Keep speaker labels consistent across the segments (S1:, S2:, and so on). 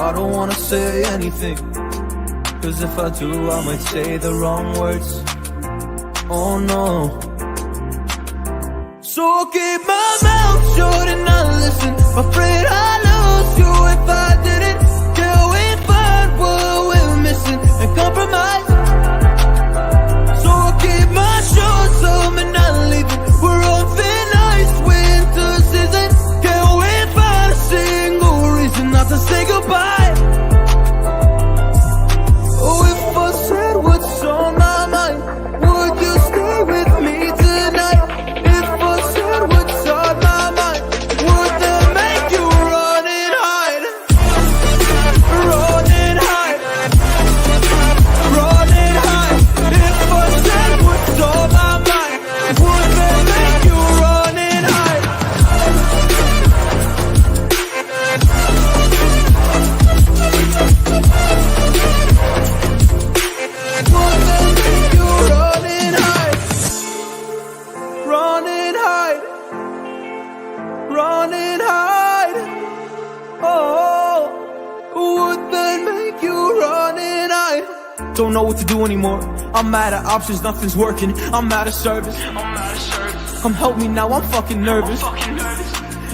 S1: I don't wanna say anything, cause if I do I might say the wrong words. Oh no. So I'll keep my mouth shut and not listen. Afraid I lose you if I didn't. Till we find what we're missing and compromise. So I'll keep my shorts on and not leaving. We're on thin ice, winter season. Can't wait for a single reason not to say goodbye. Oh, if I said what's on my mind, would you stay with me tonight? If I said what's on my mind, would that make you run and hide? Run and hide. Run and hide. If I said what's on my mind, would that make you run and hide? Would that make you run and hide? Run and hide. Run and hide. Oh, would that make you run and hide? Don't know what to do anymore. I'm out of options, nothing's working. I'm out of service. Come help me now, I'm fucking nervous.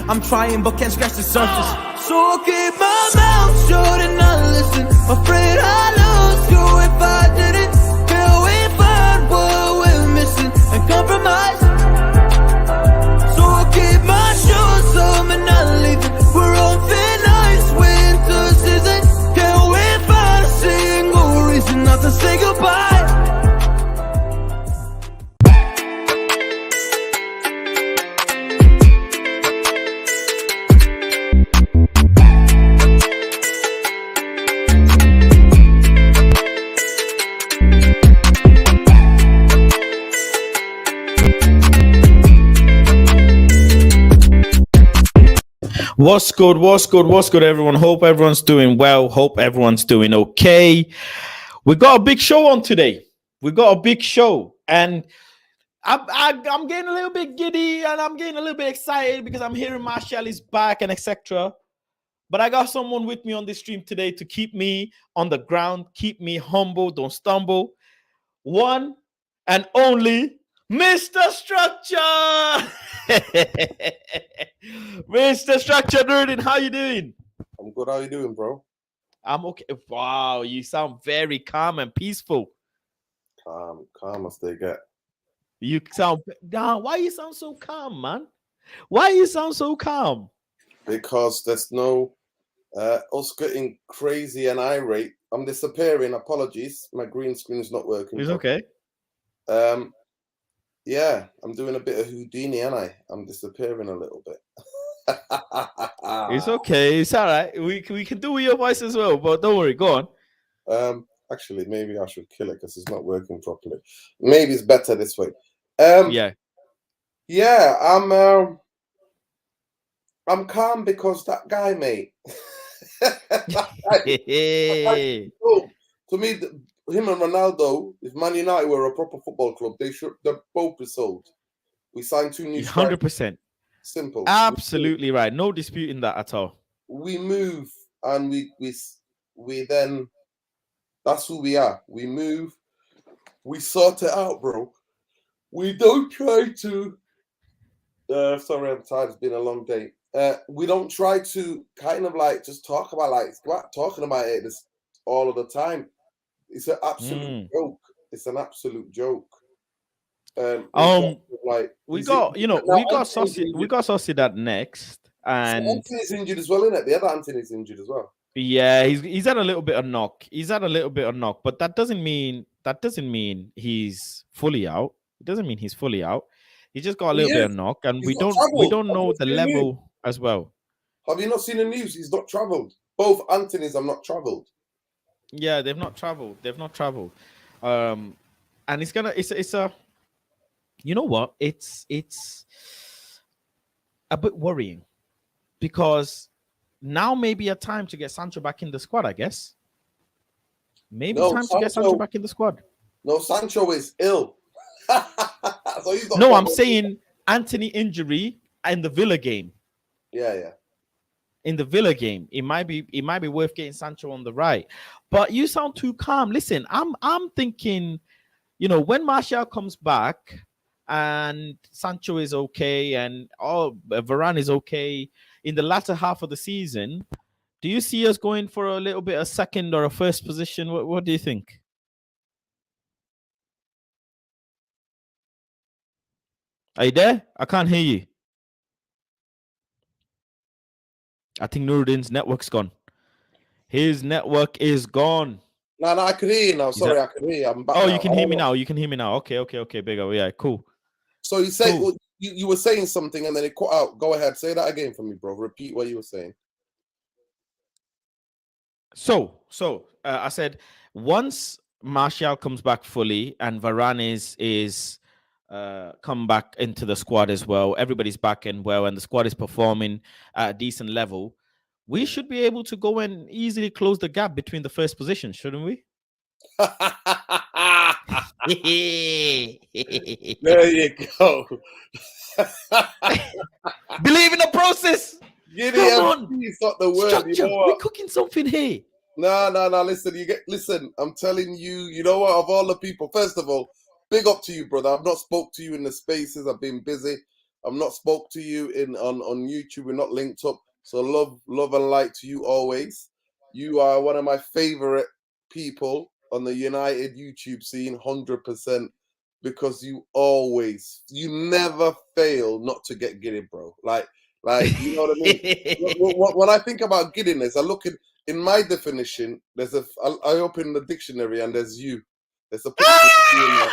S1: I'm trying but can't scratch the surface. So I'll keep my mouth shut and not listen. Afraid I lose you if I didn't. Till we find what we're missing and compromise. So I'll keep my shoes on and not leaving. We're on thin ice, winter season. Can't wait for a single reason not to say goodbye.
S2: What's good, everyone? Hope everyone's doing well. Hope everyone's doing okay. We got a big show on today. And I'm getting a little bit giddy and I'm getting a little bit excited because I'm hearing Marshall is back and etc. But I got someone with me on this stream today to keep me on the ground, keep me humble, don't stumble. One and only Mr. Structure. Mr. Structure Nerdin, how you doing?
S3: I'm good. How you doing, bro?
S2: I'm okay. Wow, you sound very calm and peaceful.
S3: Calm as they get.
S2: You sound down. Why you sound so calm, man? Why you sound so calm?
S3: Because there's no us getting crazy and irate. I'm disappearing. Apologies. My green screen is not working.
S2: It's okay.
S3: Yeah, I'm doing a bit of Houdini, and I'm disappearing a little bit.
S2: It's okay. It's all right. We can do with your voice as well, but don't worry. Go
S3: on. Actually, maybe I should kill it because it's not working properly. Maybe it's better this way.
S2: Yeah.
S3: I'm calm because that guy, mate. To me, him and Ronaldo, if Man United were a proper football club, they're both be sold. We signed 2 new
S2: 100%.
S3: Simple.
S2: Absolutely right. No disputing that at all.
S3: We move and we then, that's who we are. We move, we sort it out, bro. We don't try to, sorry, I'm tired. It's been a long day. We don't try to kind of like just talk about talking about it all of the time. It's an absolute joke. It's an absolute joke.
S2: We got Sociedad next, and
S3: Anthony's injured as well, isn't it? The other Anthony's injured as well.
S2: Yeah, he's had a little bit of knock. But that doesn't mean he's fully out. It doesn't mean he's fully out. He just got a little bit of knock, and we don't know the level as well.
S3: Have you not seen the news? He's not travelled. Both Anthony's have not travelled.
S2: Yeah, they've not travelled. And it's a you know what? It's a bit worrying because now may be a time to get Sancho back in the squad, I guess. To get Sancho back in the squad.
S3: No, Sancho is ill.
S2: I'm saying Anthony injury in the Villa game.
S3: Yeah.
S2: in the Villa game. It might be worth getting Sancho on the right. But you sound too calm. Listen, I'm thinking, when Martial comes back and Sancho is okay and Varane is okay in the latter half of the season, do you see us going for a little bit of second or a first position? What do you think? Are you there? I can't hear you. I think Nuruddin's network's gone. His network is gone.
S3: No, I can hear you now. Sorry, I can hear you. I'm back now.
S2: You can hear me now. You can hear me now. Okay, bigger. Yeah, cool.
S3: So you say
S2: Cool.
S3: you were saying something and then it cut out. Go ahead, say that again for me, bro. Repeat what you were saying.
S2: So I said once Martial comes back fully and Varane is come back into the squad as well, everybody's back and well, and the squad is performing at a decent level, we should be able to go and easily close the gap between the first position, shouldn't we?
S3: There you go.
S2: Believe in the process. Come on.
S3: It's not the word.
S2: Structure.
S3: You know what?
S2: We're cooking something here.
S3: No. Listen. I'm telling you. You know what? Of all the people, first of all, big up to you, brother. I've not spoke to you in the spaces. I've been busy. I've not spoke to you on YouTube. We're not linked up. So love and light to you always. You are one of my favorite people on the United YouTube scene, 100%, because you never fail not to get giddy, bro. Like you know what I mean. When I think about giddiness, I look in my definition. I open the dictionary and there's you. There's a picture of you in there.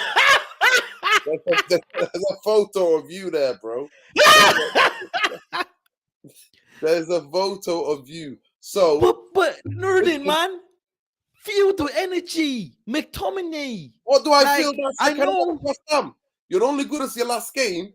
S3: There's a photo of you there, bro. There's a photo of you. So,
S2: but Nuruddin, man, feel the energy, McTominay.
S3: What do I feel?
S2: I know.
S3: You're only good as your last game,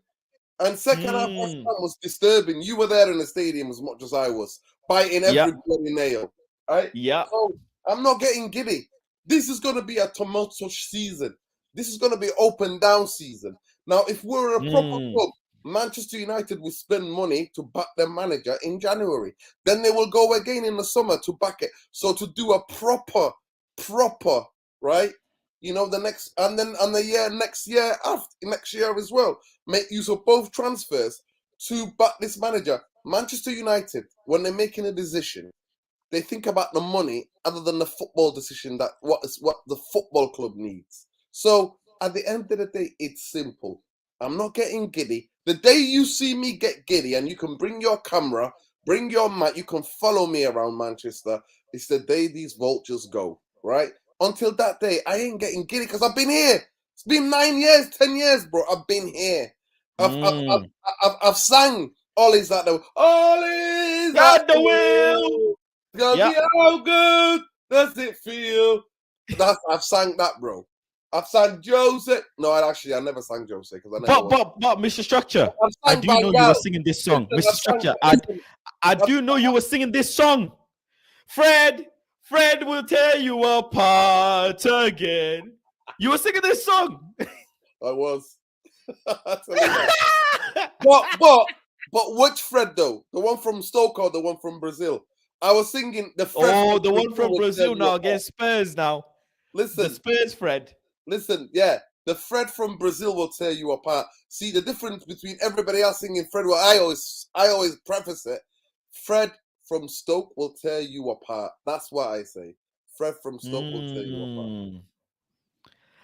S3: and second half West Ham was disturbing. You were there in the stadium as much as I was, biting every bloody nail. Right?
S2: Yeah.
S3: So I'm not getting giddy. This is going to be a tumultuous season. This is going to be open down season. Now, if we're a proper club, Manchester United will spend money to back their manager in January. Then they will go again in the summer to back it. So to do a proper, right? The next year as well. Make use of both transfers to back this manager. Manchester United, when they're making a decision, they think about the money other than the football decision, that what the football club needs. So at the end of the day, it's simple. I'm not getting giddy. The day you see me get giddy, and you can bring your camera, bring your mic, you can follow me around Manchester, it's the day these vultures go, right? Until that day, I ain't getting giddy because I've been here. It's been 9 years, 10 years, bro. I've been here. I've sang Ollie's at the Ollie's at the wheel. How good does it feel? I've sang that, bro. I've sang Jose. No, I never sang Jose because I never.
S2: But Mr. Structure, I do know you were singing this song, Mr. Structure. I do know you were singing this song. Fred will tear you apart again. You were singing this song.
S3: I was. But which Fred though? The one from Stoke or the one from Brazil? I was singing the Fred.
S2: The one from Brazil now against Spurs now.
S3: Listen,
S2: the Spurs Fred.
S3: Listen, yeah, the Fred from Brazil will tear you apart. See the difference between everybody else singing Fred. Well, I always preface it. Fred from Stoke will tear you apart. That's what I say. Fred from Stoke will tear you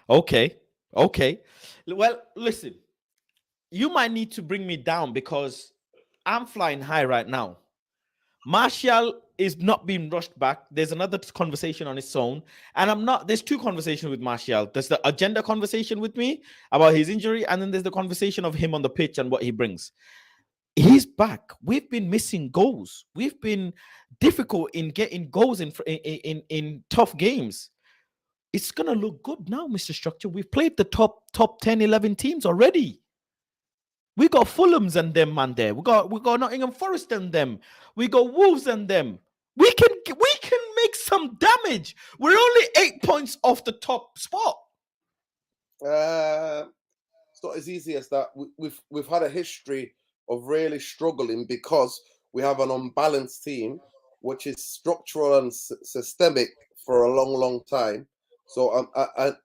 S3: apart.
S2: Okay. Well, listen, you might need to bring me down because I'm flying high right now. Martial is not being rushed back. There's another conversation on its own. And there's two conversations with Martial. There's the agenda conversation with me about his injury, and then there's the conversation of him on the pitch and what he brings. He's back. We've been missing goals. We've been difficult in getting goals in tough games. It's going to look good now, Mr. Structure. We've played the top 10, 11 teams already. We got Fulhams and them, man. There, we got Nottingham Forest and them. We got Wolves and them. We can make some damage. We're only 8 points off the top spot.
S3: It's not as easy as that. We've had a history of really struggling because we have an unbalanced team, which is structural and systemic for a long, long time. So an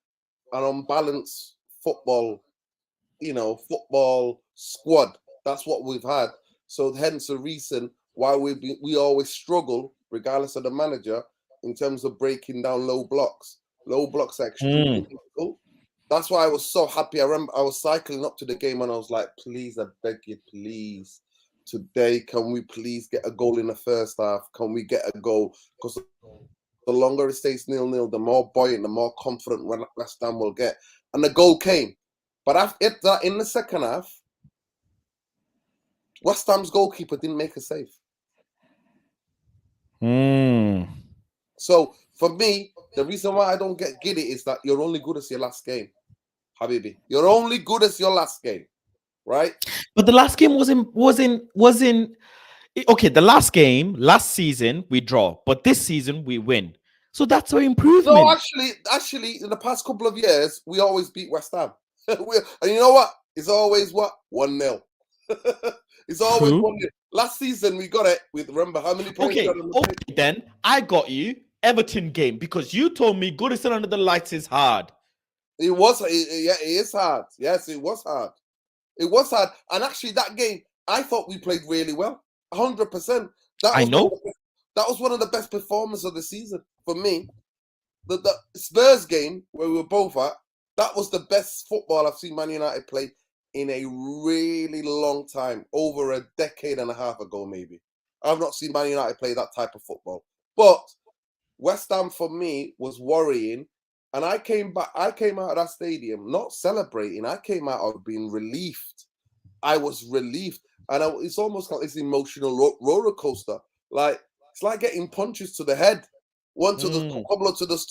S3: unbalanced football, football squad. That's what we've had. So hence the reason why we always struggle, regardless of the manager, in terms of breaking down low blocks. Low blocks are extremely difficult. That's why I was so happy. I remember I was cycling up to the game and I was like, please, I beg you, please, today, can we please get a goal in the first half? Can we get a goal? Because the longer it stays 0-0, the more buoyant, the more confident West Ham will get. And the goal came. But after that, in the second half, West Ham's goalkeeper didn't make a save. So for me, the reason why I don't get giddy is that you're only good as your last game, Habibi. You're only good as your last game, right?
S2: But the last game wasn't. Okay, the last game, last season, we draw, but this season we win. So that's our improvement.
S3: No, actually, in the past couple of years, we always beat West Ham. And you know what? It's always what? 1-0. It's always 1-0. Last season, we got it with, remember how many points?
S2: Okay, then I got you Everton game because you told me Goodison under the lights is hard.
S3: It is hard. Yes, it was hard. It was hard. And actually, that game, I thought we played really well. 100%.
S2: I know.
S3: That was one of the best performances of the season for me. The Spurs game where we were both at, that was the best football I've seen Man United play in a really long time, over a decade and a half ago, maybe. I've not seen Man United play that type of football. But West Ham, for me, was worrying. And I came out of that stadium not celebrating. I came out of being relieved. I was relieved. And it's almost like this emotional roller coaster. Like, it's like getting punches to the head. One to the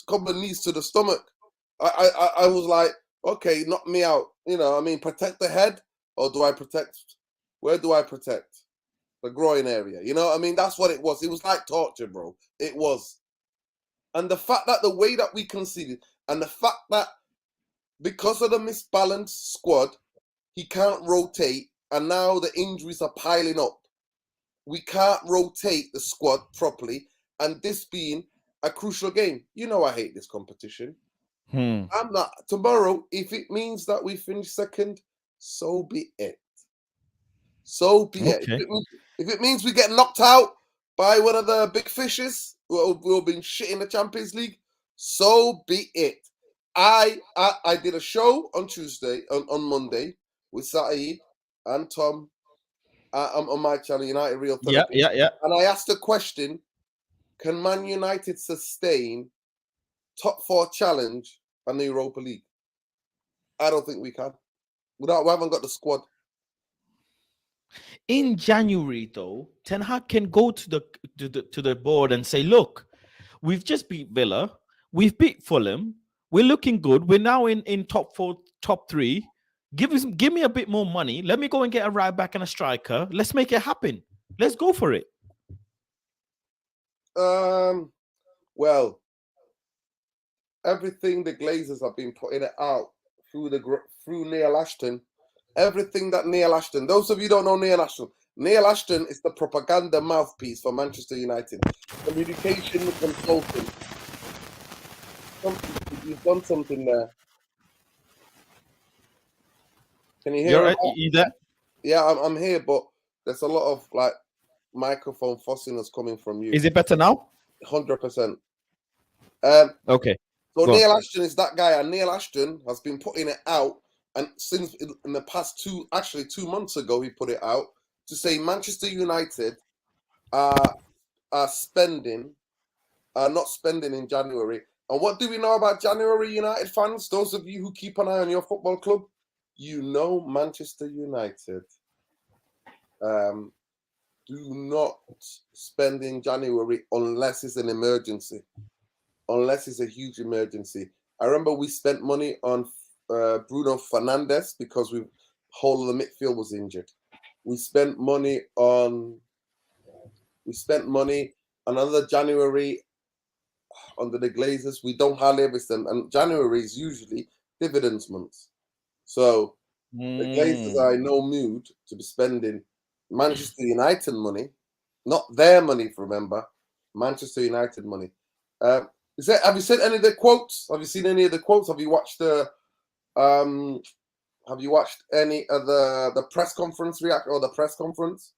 S3: couple of knees to the stomach. I was like, okay, knock me out. Protect the head, or do I protect? Where do I protect? The groin area. You know what I mean? That's what it was. It was like torture, bro. It was. And the fact that the way that we conceded, and the fact that because of the misbalanced squad, he can't rotate, and now the injuries are piling up. We can't rotate the squad properly, and this being a crucial game. You know I hate this competition. I'm not. Tomorrow, if it means that we finish second, so be it. So be it. If it means we get knocked out by one of the big fishes who have been shit in the Champions League, so be it. I did a show on Tuesday, on Monday, with Saeed and Tom on my channel, United Real Therapy.
S2: Yeah.
S3: And I asked a question: can Man United sustain top 4 challenge and the Europa League? I don't think we can. We haven't got the squad.
S2: In January, though, Ten Hag can go to the board and say, "Look, we've just beat Villa, we've beat Fulham, we're looking good. We're now in top 4, top 3. Give me a bit more money. Let me go and get a right back and a striker. Let's make it happen. Let's go for it."
S3: Well, everything the Glazers have been putting it out through Neil Ashton. Everything that Neil Ashton. Those of you who don't know Neil Ashton is the propaganda mouthpiece for Manchester United, communication consultant. You've done something there. Can you hear?
S2: You there?
S3: Yeah, I'm here, but there's a lot of like microphone fussiness coming from you.
S2: Is it better now?
S3: 100%.
S2: Okay.
S3: So Neil Ashton is that guy, and Neil Ashton has been putting it out, and since in the past 2 months ago, he put it out to say Manchester United are not spending in January. And what do we know about January, United fans? Those of you who keep an eye on your football club, you know Manchester United do not spend in January unless it's an emergency. Unless it's a huge emergency. I remember we spent money on Bruno Fernandes because whole of the midfield was injured. We spent money another January under the Glazers. We don't hardly ever spend, and January is usually dividends months. So the Glazers are in no mood to be spending Manchester United money Not their money, remember. Manchester United money. Have you seen any of the quotes? Have you seen any of the quotes? Have you watched the have you watched any of the press conference the press conference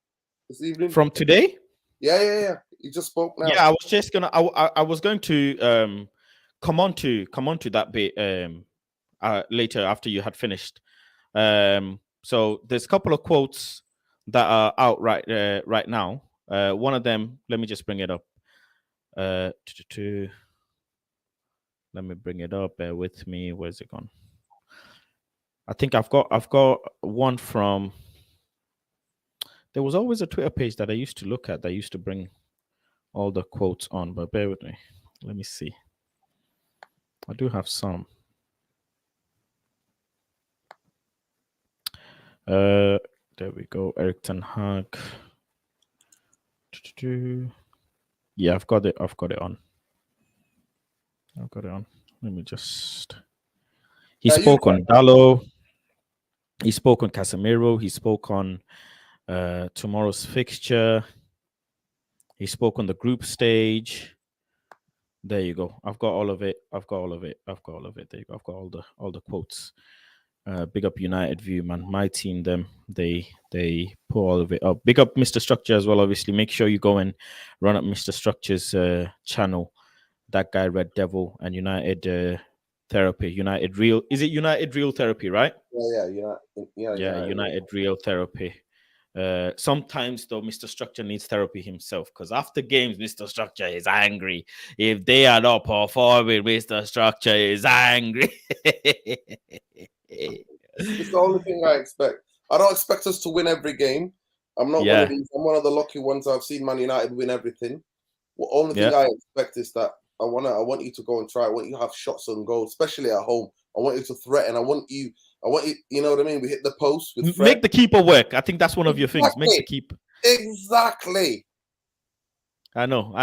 S3: this evening?
S2: From today?
S3: Yeah. You just spoke now.
S2: Yeah, I was just gonna. I was going to come on to that bit later after you had finished. So there's a couple of quotes that are out right now. One of them, let me just bring it up. Let me bring it up. Bear with me. Where's it gone? I think I've got one from. There was always a Twitter page that I used to look at that used to bring all the quotes on, but bear with me. Let me see. I do have some. There we go. Erik ten Hag. Yeah, I've got it on. Let me just. He spoke on Dallo. He spoke on Casemiro. He spoke on tomorrow's fixture. He spoke on the group stage. There you go. I've got all of it. There you go. I've got all the quotes. Big up United View, man. My team, they put all of it up. Big up Mr. Structure as well. Obviously, make sure you go and run up Mr. Structure's channel. That guy, Red Devil, and United Therapy. United Real Therapy, right?
S3: Yeah,
S2: United Real Therapy. Sometimes though, Mr. Structure needs therapy himself, because after games, Mr. Structure is angry. If they are not performing, Mr. Structure is angry.
S3: It's the only thing I expect. I don't expect us to win every game. I'm not one of these. I'm one of the lucky ones. I've seen Man United win everything. The only thing I expect is that I want you to go and try. I want you to have shots on goal, especially at home. I want you to threaten. I want you. You know what I mean? We hit the post with Fred.
S2: Make the keeper work. I think that's one of your things. Make the keeper.
S3: Exactly.
S2: I know.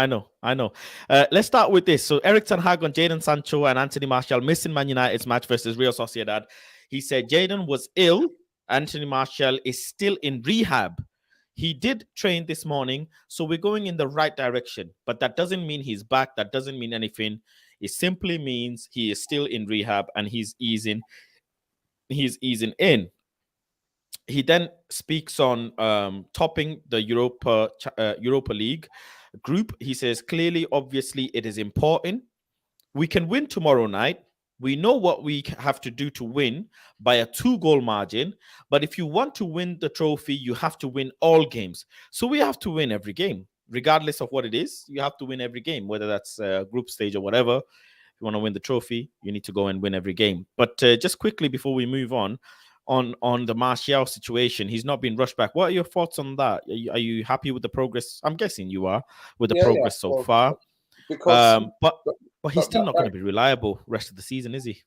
S2: Let's start with this. So Erik ten Hag on Jadon Sancho and Anthony Martial missing Man United's match versus Real Sociedad. He said Jadon was ill. Anthony Martial is still in rehab. He did train this morning, so we're going in the right direction. But that doesn't mean he's back. That doesn't mean anything. It simply means he is still in rehab and he's easing in. He then speaks on topping the Europa League group. He says, clearly, obviously, it is important. We can win tomorrow night. We know what we have to do to win by a 2-goal margin. But if you want to win the trophy, you have to win all games. So we have to win every game, regardless of what it is. You have to win every game, whether that's group stage or whatever. If you want to win the trophy, you need to go and win every game. But just quickly before we move on the Martial situation, he's not been rushed back. What are your thoughts on that? Are you happy with the progress? I'm guessing you are with the progress so far.
S3: Because
S2: but he's still not going to be reliable rest of the season, is he?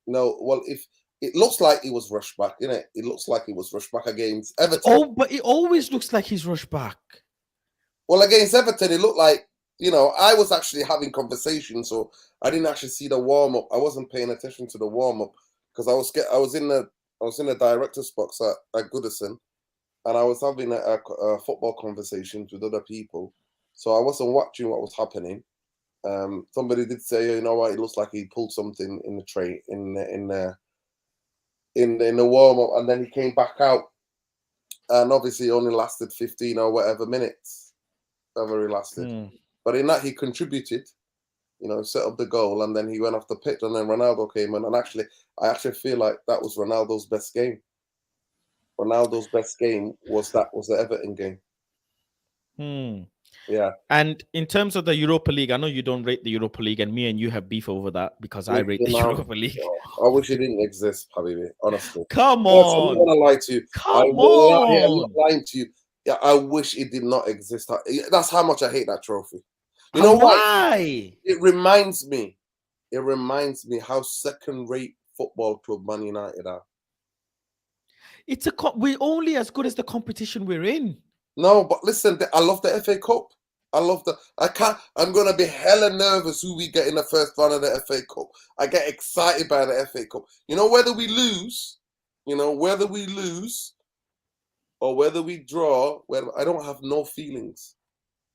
S3: No. Well, if it looks like he was rushed back, innit? It looks like he was rushed back against Everton.
S2: Oh, but it always looks like he's rushed back.
S3: Well, against Everton, it looked like, I was actually having conversations, so I didn't actually see the warm up. I wasn't paying attention to the warm up because I was in the director's box at Goodison, and I was having a football conversation with other people, so I wasn't watching what was happening. Somebody did say, you know what, it looks like he pulled something in the train in the warm up, and then he came back out, and obviously only lasted 15 or whatever minutes, whatever he lasted. But in that he contributed, set up the goal, and then he went off the pitch, and then Ronaldo came in, and I actually feel like that was Ronaldo's best game. Ronaldo's best game was the Everton game. Yeah.
S2: And in terms of the Europa League, I know you don't rate the Europa League, and me and you have beef over that because I rate the Europa League.
S3: I wish it didn't exist, Habibi, honestly.
S2: Come on.
S3: I'm not going to lie to you. I'm not lying to you. Yeah, I wish it did not exist. That's how much I hate that trophy. You know why? It reminds me how second-rate football club Man United are.
S2: We're only as good as the competition we're in.
S3: No, but listen, I love the FA Cup. I'm going to be hella nervous who we get in the first round of the FA Cup. I get excited by the FA Cup. Whether we lose or whether we draw, I don't have no feelings.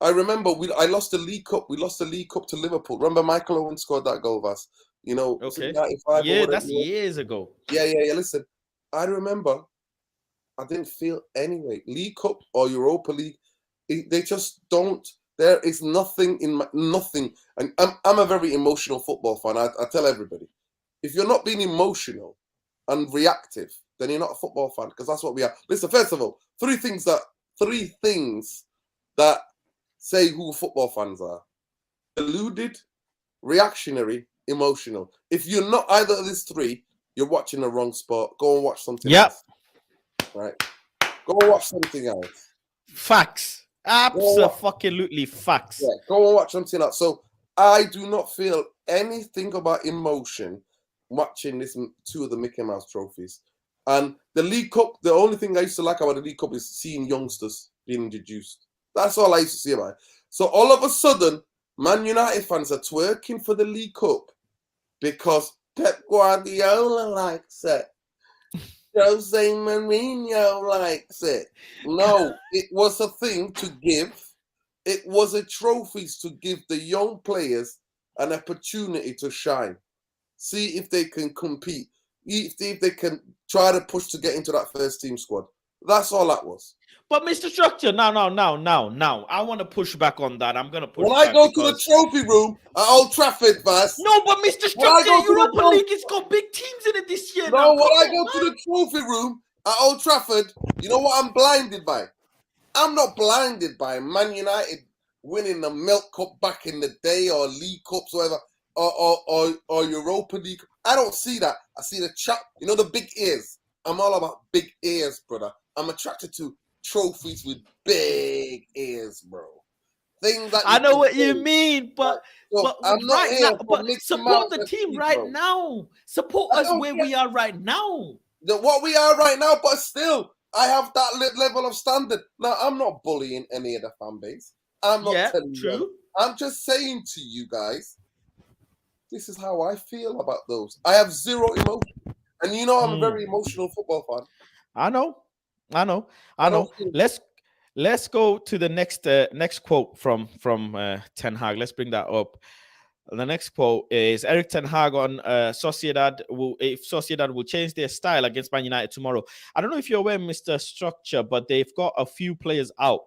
S3: I remember I lost the League Cup. We lost the League Cup to Liverpool. Remember Michael Owen scored that goal, Vas? You know, was it
S2: Okay.
S3: 95 or
S2: Yeah,
S3: whatever?
S2: that's years ago.
S3: Yeah. Listen, I remember I didn't feel anyway. League Cup or Europa League, they just don't. There is nothing in nothing. And I'm a very emotional football fan. I tell everybody, if you're not being emotional and reactive, then you're not a football fan, because that's what we are. Listen, first of all, three things that say who football fans are: deluded, reactionary, emotional. If you're not either of these three, you're watching the wrong sport. Go and watch something
S2: Yep.
S3: else. Right? Go and watch something else.
S2: Facts. Absolutely facts.
S3: Yeah, go and watch something else. So I do not feel anything about emotion watching this two of the Mickey Mouse trophies. And the League Cup, the only thing I used to like about the League Cup is seeing youngsters being introduced. That's all I used to see about it. So all of a sudden, Man United fans are twerking for the League Cup because Pep Guardiola likes it. Jose Mourinho likes it. No, it was a thing to give. It was a trophies to give the young players an opportunity to shine. See if they can compete. See if they can try to push to get into that first team squad. That's all that was.
S2: But Mr. Structure, now, I want to push back on that. I'm going to push
S3: When
S2: back
S3: I go to
S2: because...
S3: the trophy room at Old Trafford, Vas.
S2: No, but Mr. Structure, Europa League has got big teams in it this year.
S3: No,
S2: now.
S3: when I go to the trophy room at Old Trafford, you know what I'm blinded by? I'm not blinded by Man United winning the Milk Cup back in the day, or League Cups, whatever, or Europa League. I don't see that. I see the chap, you know, the big ears. I'm all about big ears, brother. I'm attracted to trophies with big ears, bro. Things that
S2: I know what you mean, but
S3: I'm not
S2: right
S3: here
S2: now, but support the team right now. Support us where we are right now.
S3: What we are right now, but still, I have that level of standard. Now, I'm not bullying any of the fan base. I'm not telling you. I'm just saying to you guys, this is how I feel about those. I have zero emotion. And you know I'm a very emotional football fan.
S2: I know. Let's go to the next quote from Ten Hag. Let's bring that up. The next quote is Erik Ten Hag on Sociedad. If Sociedad will change their style against Man United tomorrow. I don't know if you're aware, Mr. Structure, but they've got a few players out.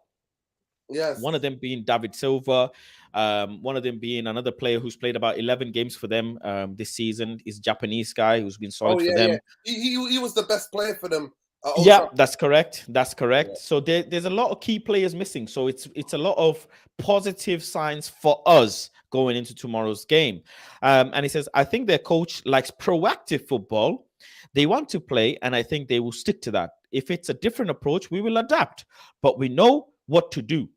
S3: Yes.
S2: One of them being David Silva. One of them being another player who's played about 11 games for them this season. Is Japanese guy who's been solid for them.
S3: Yeah. He was the best player for them.
S2: Yeah, that's correct. Yeah. So there's a lot of key players missing. So it's a lot of positive signs for us going into tomorrow's game. And he says, I think their coach likes proactive football. They want to play, and I think they will stick to that. If it's a different approach, we will adapt. But we know what to do.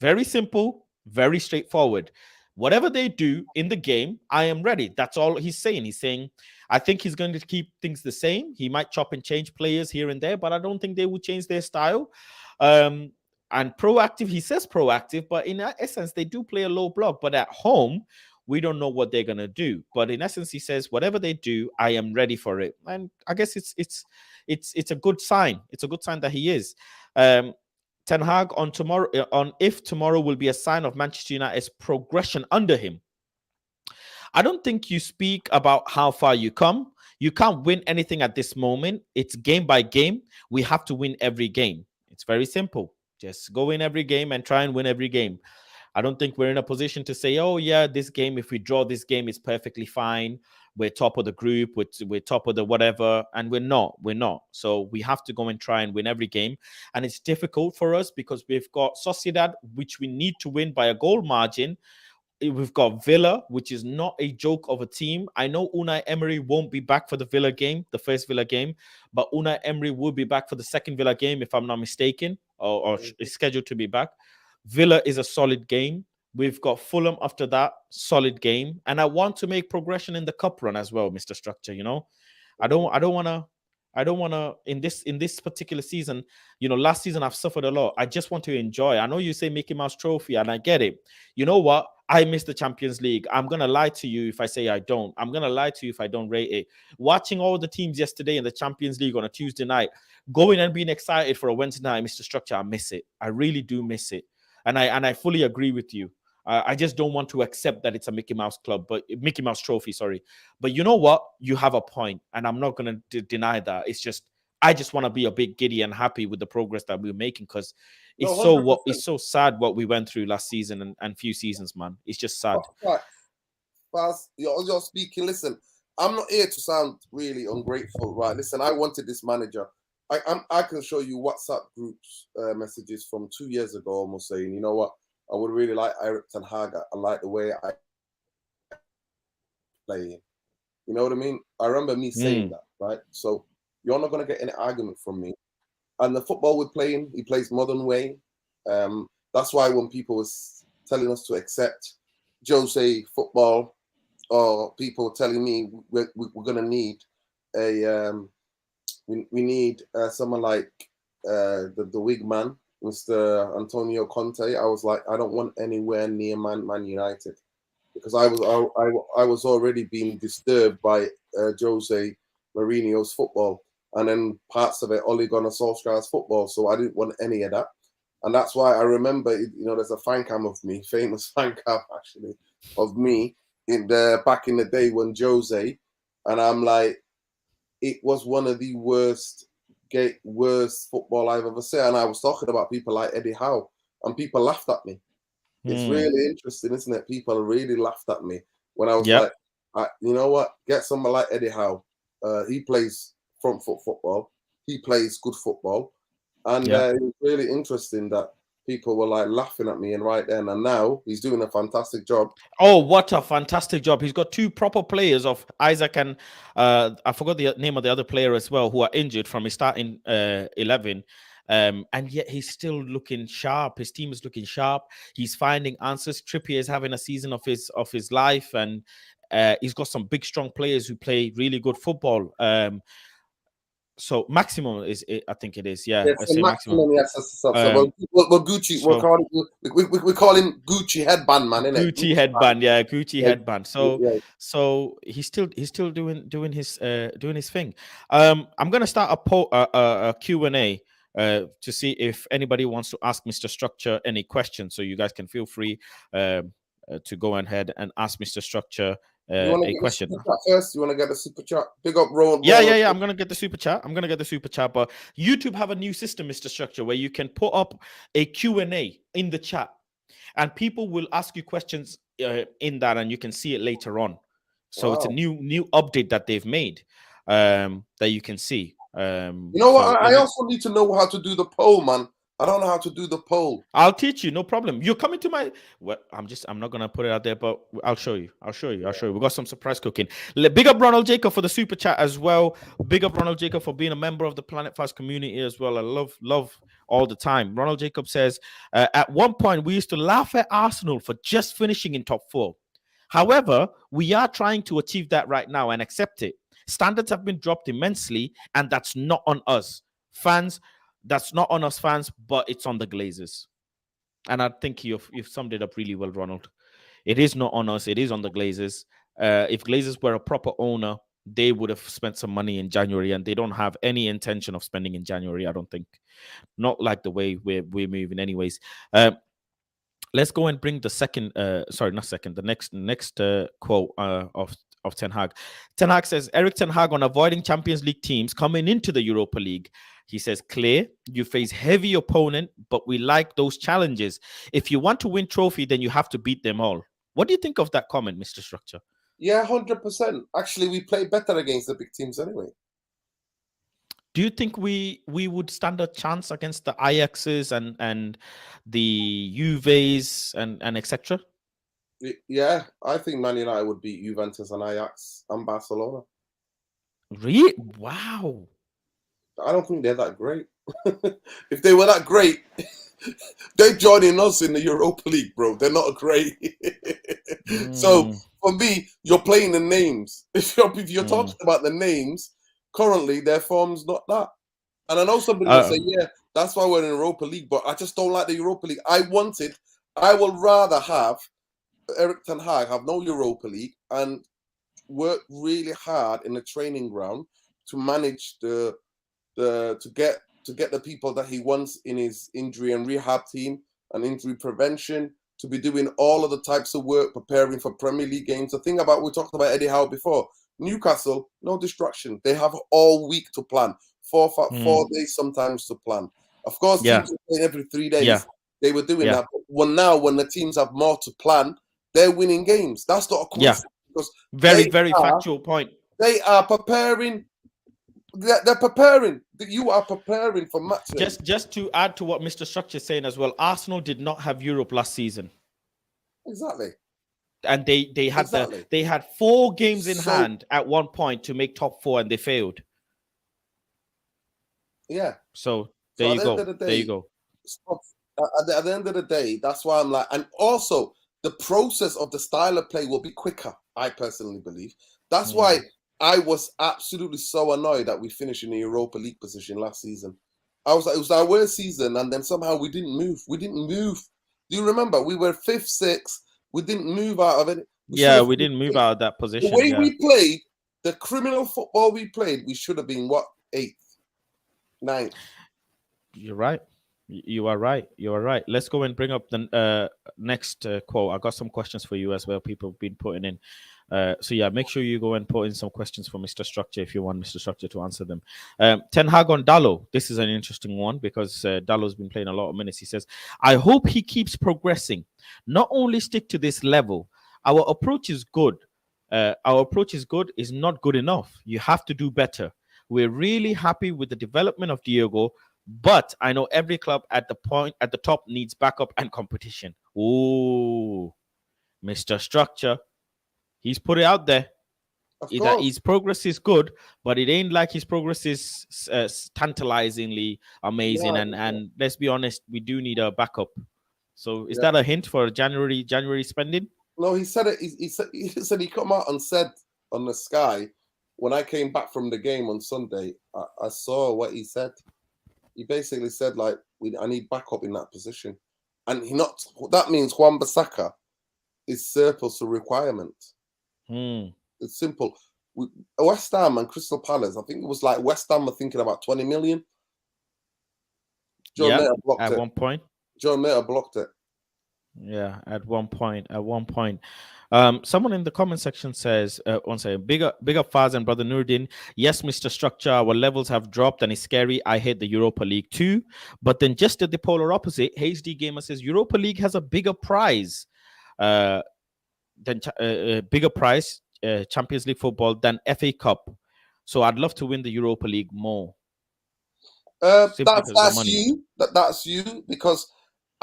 S2: Very simple, very straightforward. Whatever they do in the game, I am ready. That's all he's saying. He's saying, I think he's going to keep things the same. He might chop and change players here and there, but I don't think they will change their style. And proactive, he says proactive, but in essence, they do play a low block. But at home, we don't know what they're going to do. But in essence, he says, whatever they do, I am ready for it. And I guess it's a good sign. It's a good sign that he is. Ten Hag on if tomorrow will be a sign of Manchester United's progression under him. I don't think you speak about how far you come. You can't win anything at this moment. It's game by game. We have to win every game. It's very simple. Just go in every game and try and win every game. I don't think we're in a position to say, oh, yeah, this game, if we draw this game, it's perfectly fine. We're top of the group. We're top of the whatever. And we're not. So we have to go and try and win every game. And it's difficult for us because we've got Sociedad, which we need to win by a goal margin. We've got Villa, which is not a joke of a team. I know Unai Emery won't be back for the Villa game, the first Villa game, but Unai Emery will be back for the second Villa game, if I'm not mistaken, or is scheduled to be back. Villa is a solid game. We've got Fulham after that, solid game. And I want to make progression in the cup run as well, Mr. Structure, you know. I don't want to in this particular season, you know, last season I've suffered a lot. I just want to enjoy. I know you say Mickey Mouse Trophy, and I get it. You know what? I miss the Champions League. I'm going to lie to you if I say I don't. I'm going to lie to you if I don't rate it. Watching all the teams yesterday in the Champions League on a Tuesday night, going and being excited for a Wednesday night, Mr. Structure, I miss it. I really do miss it. and I fully agree with you. I just don't want to accept that it's a Mickey Mouse club, but Mickey Mouse trophy, sorry. But you know what? You have a point, and I'm not going to deny that. It's just I just want to be a bit giddy and happy with the progress that we're making, because
S3: No,
S2: it's
S3: 100%.
S2: so sad what we went through last season and few seasons, man. It's just sad.
S3: Fast, you're speaking. Listen, I'm not here to sound really ungrateful, right? Listen, I wanted this manager. I can show you WhatsApp groups messages from 2 years ago, almost saying, you know what, I would really like Erik ten Hag. I like the way I play. You know what I mean? I remember me saying that, right? So you're not going to get any argument from me. And the football we're playing, he plays modern way. That's why when people was telling us to accept Jose football, or people telling me we're going to need a we need someone like the wig man, Mr. Antonio Conte. I was like, I don't want anywhere near Man United, because I was already being disturbed by Jose Mourinho's football, and then parts of it Ole Gunnar Solskjaer's football. So I didn't want any of that, and that's why I remember, there's a fan cam of me, famous fan cam actually, of me back in the day when Jose, and I'm like, it was one of the worst football I've ever seen. And I was talking about people like Eddie Howe, and people laughed at me. It's really interesting, isn't it? People really laughed at me when I was like, you know what? Get someone like Eddie Howe. He plays front foot football. He plays good football. And it was really interesting that people were like laughing at me, and right then and now he's doing a fantastic job.
S2: Oh, what a fantastic job. He's got two proper players of Isaac and I forgot the name of the other player as well, who are injured from his starting 11. And yet he's still looking sharp. His team is looking sharp. He's finding answers. Trippier is having a season of his life, and he's got some big, strong players who play really good football. So maximum I think it is. Yeah,
S3: Yes,
S2: I say
S3: maximum. Yes, so Gucci. We call him Gucci headband man, innit?
S2: Gucci headband, yeah, Gucci
S3: Yeah.
S2: headband. So,
S3: Yeah.
S2: so he's still doing his thing. I'm gonna start a Q&A to see if anybody wants to ask Mr. Structure any questions. So you guys can feel free to go ahead and ask Mr. Structure
S3: You want to
S2: a
S3: get
S2: question.
S3: the super chat first? You want to get the super chat? Big up, Rowan.
S2: Yeah. I'm gonna get the super chat. But YouTube have a new system, Mr. Structure, where you can put up a Q&A in the chat, and people will ask you questions in that, and you can see it later on. So it's a new update that they've made that you can see.
S3: You know what? I also need to know how to do the poll, man. I don't know how to do the poll.
S2: I'll teach you, no problem. You're coming to my. Well, I'm not gonna put it out there, but I'll show you. We got some surprise cooking. Big up Ronald Jacob for the super chat as well. Big up Ronald Jacob for being a member of the Planet Fast community as well. I love all the time. Ronald Jacob says, at one point we used to laugh at Arsenal for just finishing in top 4. However, we are trying to achieve that right now and accept it. Standards have been dropped immensely, and that's not on us fans. That's not on us fans, but it's on the Glazers. And I think you've summed it up really well, Ronald. It is not on us. It is on the Glazers. If Glazers were a proper owner, they would have spent some money in January, and they don't have any intention of spending in January, I don't think. Not like the way we're moving anyways. Let's go and bring the next quote of Ten Hag. Ten Hag says, Erik Ten Hag on avoiding Champions League teams coming into the Europa League. He says, clear, you face heavy opponent, but we like those challenges. If you want to win trophy, then you have to beat them all. What do you think of that comment, Mr. Structure?
S3: Yeah, 100%. Actually, we play better against the big teams anyway.
S2: Do you think we would stand a chance against the Ajaxes and the Juves and etc.?
S3: Yeah, I think Man United would beat Juventus and Ajax and Barcelona.
S2: Really? Wow.
S3: I don't think they're that great. If they were that great, they're joining us in the Europa League, bro. They're not great. So for me, you're playing the names. If you're talking about the names, currently their form's not that. And I know somebody will say, yeah, that's why we're in Europa League, but I just don't like the Europa League. I would rather have Erik ten Hag have no Europa League and work really hard in the training ground to manage to get the people that he wants in his injury and rehab team and injury prevention, to be doing all of the types of work preparing for Premier League games. The thing about, we talked about Eddie Howe before, Newcastle, no distraction. They have all week to plan, 4 days sometimes to plan. Of course, teams are playing every 3 days. They were doing that. But now, when the teams have more to plan, they're winning games. That's not a coincidence. Because
S2: very factual point.
S3: They are preparing. They're preparing. You are preparing for matches.
S2: Just to add to what Mr. Structure is saying as well, Arsenal did not have Europe last season.
S3: Exactly.
S2: And they had 4 games in hand at one point to make top 4, and they failed.
S3: Yeah.
S2: So there you go. There you go.
S3: At the end of the day, that's why I'm like, and also the process of the style of play will be quicker. I personally believe. That's why I was absolutely so annoyed that we finished in the Europa League position last season. I was like, it was our worst season, and then somehow we didn't move. We didn't move. Do you remember? We were 5th, 6th. We didn't move out of it.
S2: We didn't move out of that position.
S3: The way we played, the criminal football we played, we should have been, what, 8th, 9th.
S2: You're right. You are right. You are right. Let's go and bring up the next quote. I got some questions for you as well. People have been putting in. So yeah, make sure you go and put in some questions for Mr. Structure if you want Mr. Structure to answer them. Ten Hag on Dallo. This is an interesting one because Dallo's been playing a lot of minutes. He says, I hope he keeps progressing. Not only stick to this level. Our approach is good. Is not good enough. You have to do better. We're really happy with the development of Diego, but I know every club at the top needs backup and competition. Ooh, Mr. Structure. He's put it out there. That his progress is good, but it ain't like his progress is tantalizingly amazing. And let's be honest, we do need a backup. So is that a hint for January spending?
S3: No, he said it. He said he come out and said on the Sky when I came back from the game on Sunday. I saw what he said. He basically said like, I need backup in that position, and that means Wan-Bissaka is surplus to requirement. It's simple. West Ham and Crystal Palace, I think it was like West Ham were thinking about 20 million. John Mayer blocked it.
S2: At one point.
S3: John Mayer blocked it.
S2: Yeah, at one point. Someone in the comment section says, one second, big up Faz and Brother Nurdin. Yes, Mr. Structure, our levels have dropped and it's scary. I hate the Europa League too. But then just at the polar opposite, HD Gamer says Europa League has a bigger prize. Champions League football than FA Cup. So I'd love to win the Europa League more.
S3: That's you. That's you, because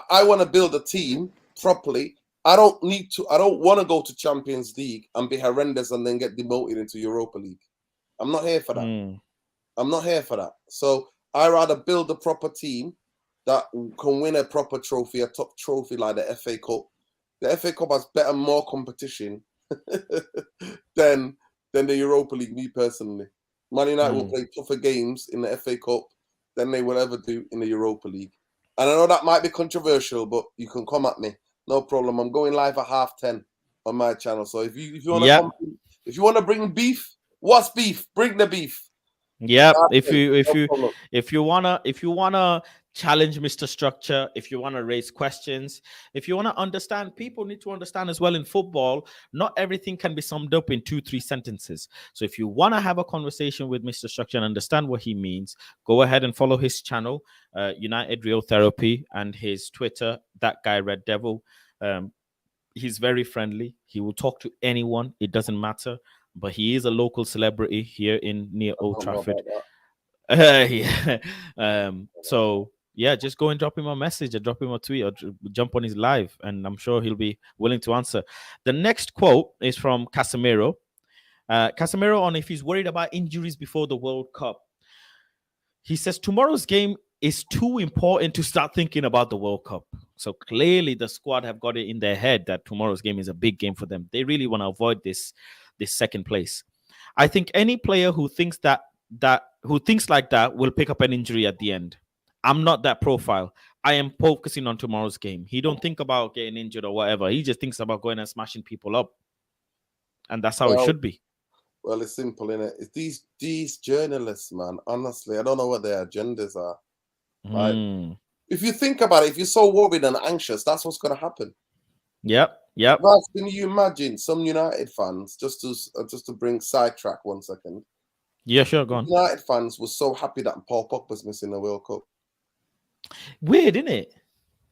S3: I want to build a team properly. I don't want to go to Champions League and be horrendous and then get demoted into Europa League. I'm not here for that. I'm not here for that. So I rather build a proper team that can win a proper trophy, a top trophy like the FA Cup. The FA Cup has more competition than the Europa League, me personally. Man United will play tougher games in the FA Cup than they will ever do in the Europa League. And I know that might be controversial, but you can come at me. No problem. I'm going live at 10:30 on my channel. So if you want to bring beef, what's beef? Bring the beef.
S2: Yeah. If you wanna challenge Mr. Structure, if you want to raise questions, if you want to understand, people need to understand as well in football, not everything can be summed up in 2-3 sentences. So if you want to have a conversation with Mr. Structure and understand what he means, go ahead and follow his channel, United Real Therapy, and his Twitter, That Guy Red Devil. He's very friendly. He will talk to anyone. It doesn't matter. But he is a local celebrity here near Old Trafford. So yeah, just go and drop him a message or drop him a tweet or jump on his live, and I'm sure he'll be willing to answer. The next quote is from Casemiro. Casemiro on if he's worried about injuries before the World Cup. He says tomorrow's game is too important to start thinking about the World Cup. So clearly the squad have got it in their head that tomorrow's game is a big game for them. They really want to avoid this second place. I think any player who thinks like that will pick up an injury at the end. I'm not that profile. I am focusing on tomorrow's game. He don't think about getting injured or whatever. He just thinks about going and smashing people up. And that's how it should be.
S3: Well, it's simple, innit? It's these journalists, man. Honestly, I don't know what their agendas are. Like, If you think about it, if you're so worried and anxious, that's what's going to happen.
S2: Yep.
S3: Ralph, can you imagine some United fans, just to bring sidetrack 1 second?
S2: Yeah, sure, go on.
S3: United fans were so happy that Paul Pogba's missing the World Cup.
S2: Weird, isn't it?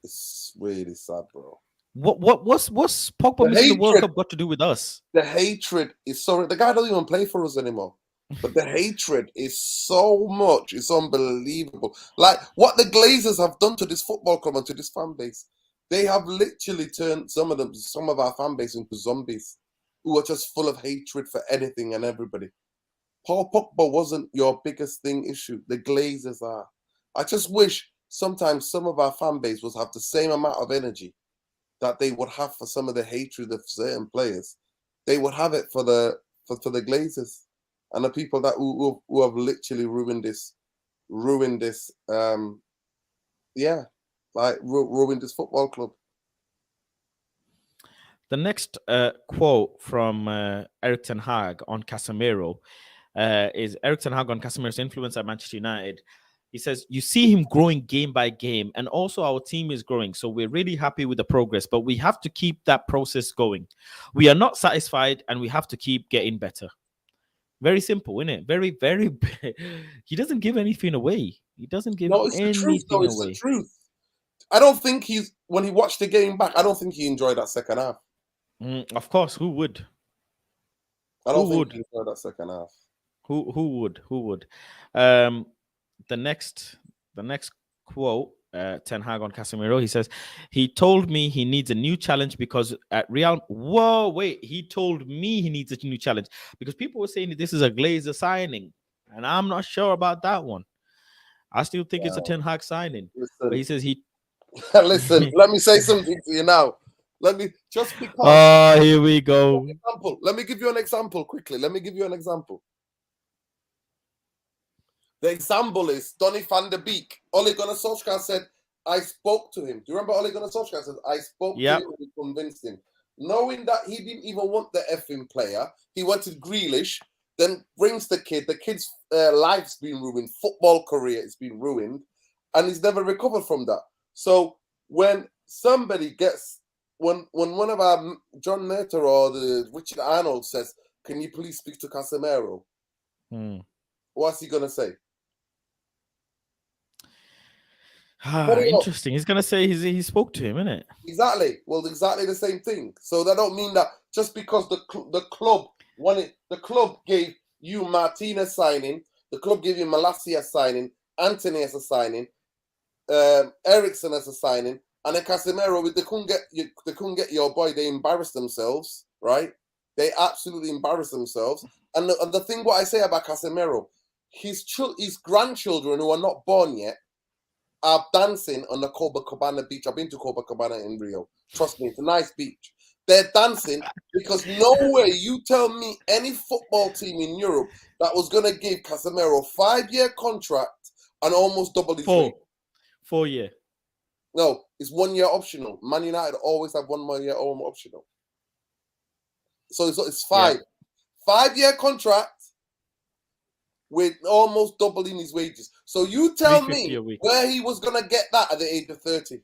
S3: It's really sad, bro.
S2: What's Pogba missing the World Cup got to do with us?
S3: The hatred is so. The guy doesn't even play for us anymore. But the hatred is so much. It's unbelievable. Like what the Glazers have done to this football club and to this fan base. They have literally turned some of our fan base into zombies who are just full of hatred for anything and everybody. Paul Pogba wasn't your biggest issue. The Glazers are. I just wish sometimes some of our fan base would have the same amount of energy that they would have for some of the hatred of certain players. They would have it for the Glazers and the people that who have literally ruined this ruined this football club.
S2: The next quote from Erik ten Hag on Casemiro is Erik ten Hag on Casemiro's influence at Manchester United. He says, you see him growing game by game, and also our team is growing. So we're really happy with the progress, but we have to keep that process going. We are not satisfied, and we have to keep getting better. Very simple, isn't it? Very, very. He doesn't give anything away. He doesn't give anything away.
S3: It's the truth. I don't think when he watched the game back, I don't think he enjoyed that second half.
S2: Of course, who would?
S3: I don't think he enjoyed that second half.
S2: Who would? The next quote, Ten Hag on Casemiro, he says, he told me he needs a new challenge because at Real. Whoa, wait, he told me he needs a new challenge because people were saying that this is a Glazer signing, and I'm not sure about that one. I still think it's a Ten Hag signing.
S3: Listen,
S2: but he says he.
S3: Listen, let me say something to you now. Let me just because.
S2: Oh, here we go.
S3: Let me give you an example quickly. Let me give you an example. The example is Donny van der Beek. Ole Gunnar Solskjaer said, I spoke to him. Do you remember Ole Gunnar Solskjaer said, I spoke to him and convinced him. Knowing that he didn't even want the effing player, he wanted Grealish, then brings the kid. The kid's life's been ruined. Football career has been ruined. And he's never recovered from that. So when somebody when one of our John Murter or the Richard Arnold says, can you please speak to Casemiro? What's he going to say?
S2: Interesting. He's gonna say he spoke to him, isn't it?
S3: Exactly. Well, exactly the same thing. So that don't mean that just because the club wanted, the club gave you Martinez signing, the club gave you Malacia signing, Anthony as a signing, Ericsson as a signing, and then Casemiro. They couldn't get your boy. They embarrassed themselves, right? They absolutely embarrassed themselves. And the thing what I say about Casemiro, his grandchildren who are not born yet are dancing on the Copacabana beach. I've been to Copacabana in Rio. Trust me, it's a nice beach. They're dancing because no way you tell me any football team in Europe that was going to give Casemiro a 5-year contract and almost double his rate.
S2: 4 year.
S3: No, it's 1 year optional. Man United always have 1 more year optional. So it's 5. Yeah. 5-year contract with almost doubling his wages. So you tell me where he was going to get that at the age of 30.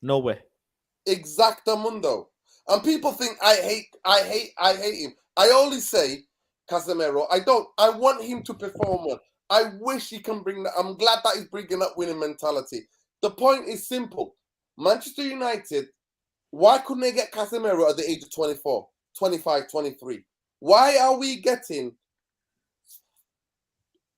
S2: Nowhere.
S3: Exactamundo. And people think I hate him. I only say Casemiro. I want him to perform well. I wish he can bring that. I'm glad that he's bringing that winning mentality. The point is simple. Manchester United, why couldn't they get Casemiro at the age of 24, 25, 23? Why are we getting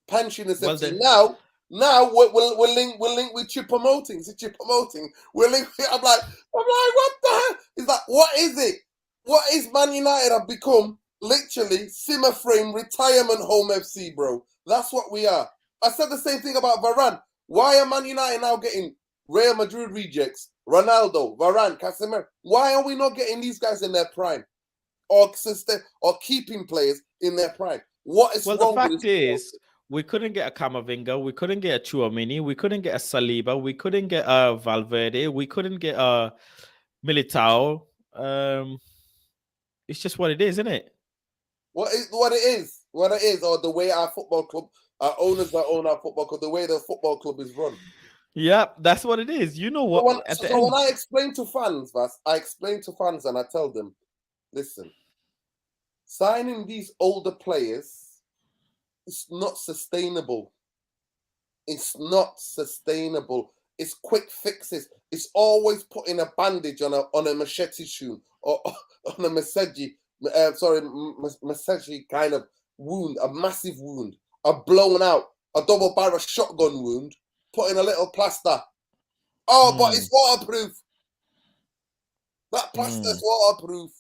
S3: pension essentially now? Now we're linked with Choupo-Moting. Is it Choupo-Moting? We're linked. I'm like, what the hell? It's like, what is it? What is Man United have become? Literally, Simmer frame retirement home FC, bro. That's what we are. I said the same thing about Varane. Why are Man United now getting Real Madrid rejects, Ronaldo, Varane, Casemiro? Why are we not getting these guys in their prime? Or keeping players in their prime? What is wrong?
S2: Well, the fact is, we couldn't get a Camavinga, we couldn't get a Chouamini, we couldn't get a Saliba, we couldn't get a Valverde, we couldn't get a Militao. It's just what it is, isn't it?
S3: What it is, or the way our football club Our owners that own our football club, the way the football club is run.
S2: Yeah, that's what it is. You know what?
S3: So when I explain to fans, and I tell them, listen, signing these older players, it's not sustainable. It's not sustainable. It's quick fixes. It's always putting a bandage on a machete shoe or on a massage kind of wound, a massive wound, a blown out, a double barrel shotgun wound, putting a little plaster. Oh, but it's waterproof. That plaster is waterproof.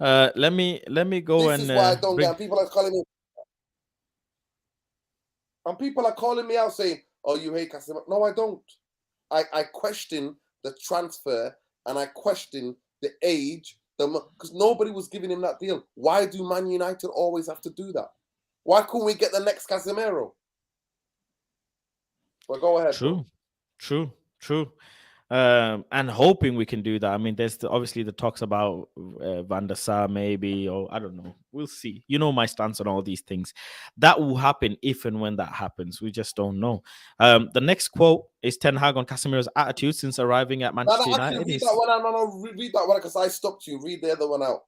S2: Let me go
S3: This is why I don't get. People are calling me. And people are calling me out saying, "Oh, you hate Casemiro." No, I don't. I question the transfer and I question the age, because nobody was giving him that deal. Why do Man United always have to do that? Why couldn't we get the next Casemiro? Well, go ahead.
S2: True. And hoping we can do that. I mean, there's obviously the talks about Van der Sar maybe, or I don't know. We'll see. You know my stance on all these things. That will happen if and when that happens. We just don't know. The next quote is Ten Hag on Casemiro's attitude since arriving at Manchester United.
S3: Read that one out. No, read that one because I stopped you. Read the other one out.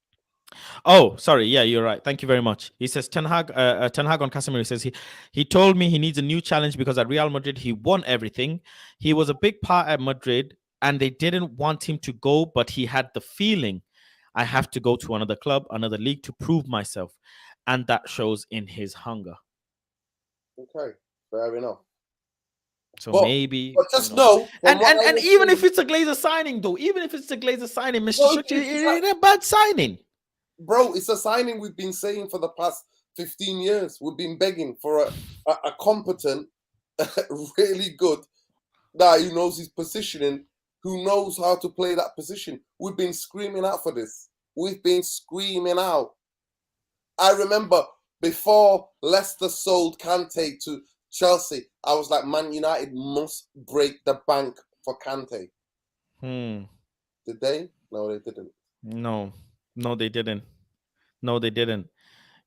S2: Oh, sorry. Yeah, you're right. Thank you very much. He says Ten Hag on Casemiro says he told me he needs a new challenge because at Real Madrid he won everything. He was a big part at Madrid and they didn't want him to go, but he had the feeling I have to go to another club, another league to prove myself, and that shows in his hunger.
S3: Okay, fair enough.
S2: So maybe,
S3: but just know,
S2: and even if it's a Glazer signing, though, Mr. Shuchi, it ain't a bad signing.
S3: Bro, it's a signing we've been saying for the past 15 years. We've been begging for a competent, really good guy who knows his positioning, who knows how to play that position. We've been screaming out for this. We've been screaming out. I remember before Leicester sold Kante to Chelsea, I was like, Man United must break the bank for Kante. Did they? No, they didn't.
S2: No, they didn't. No, they didn't.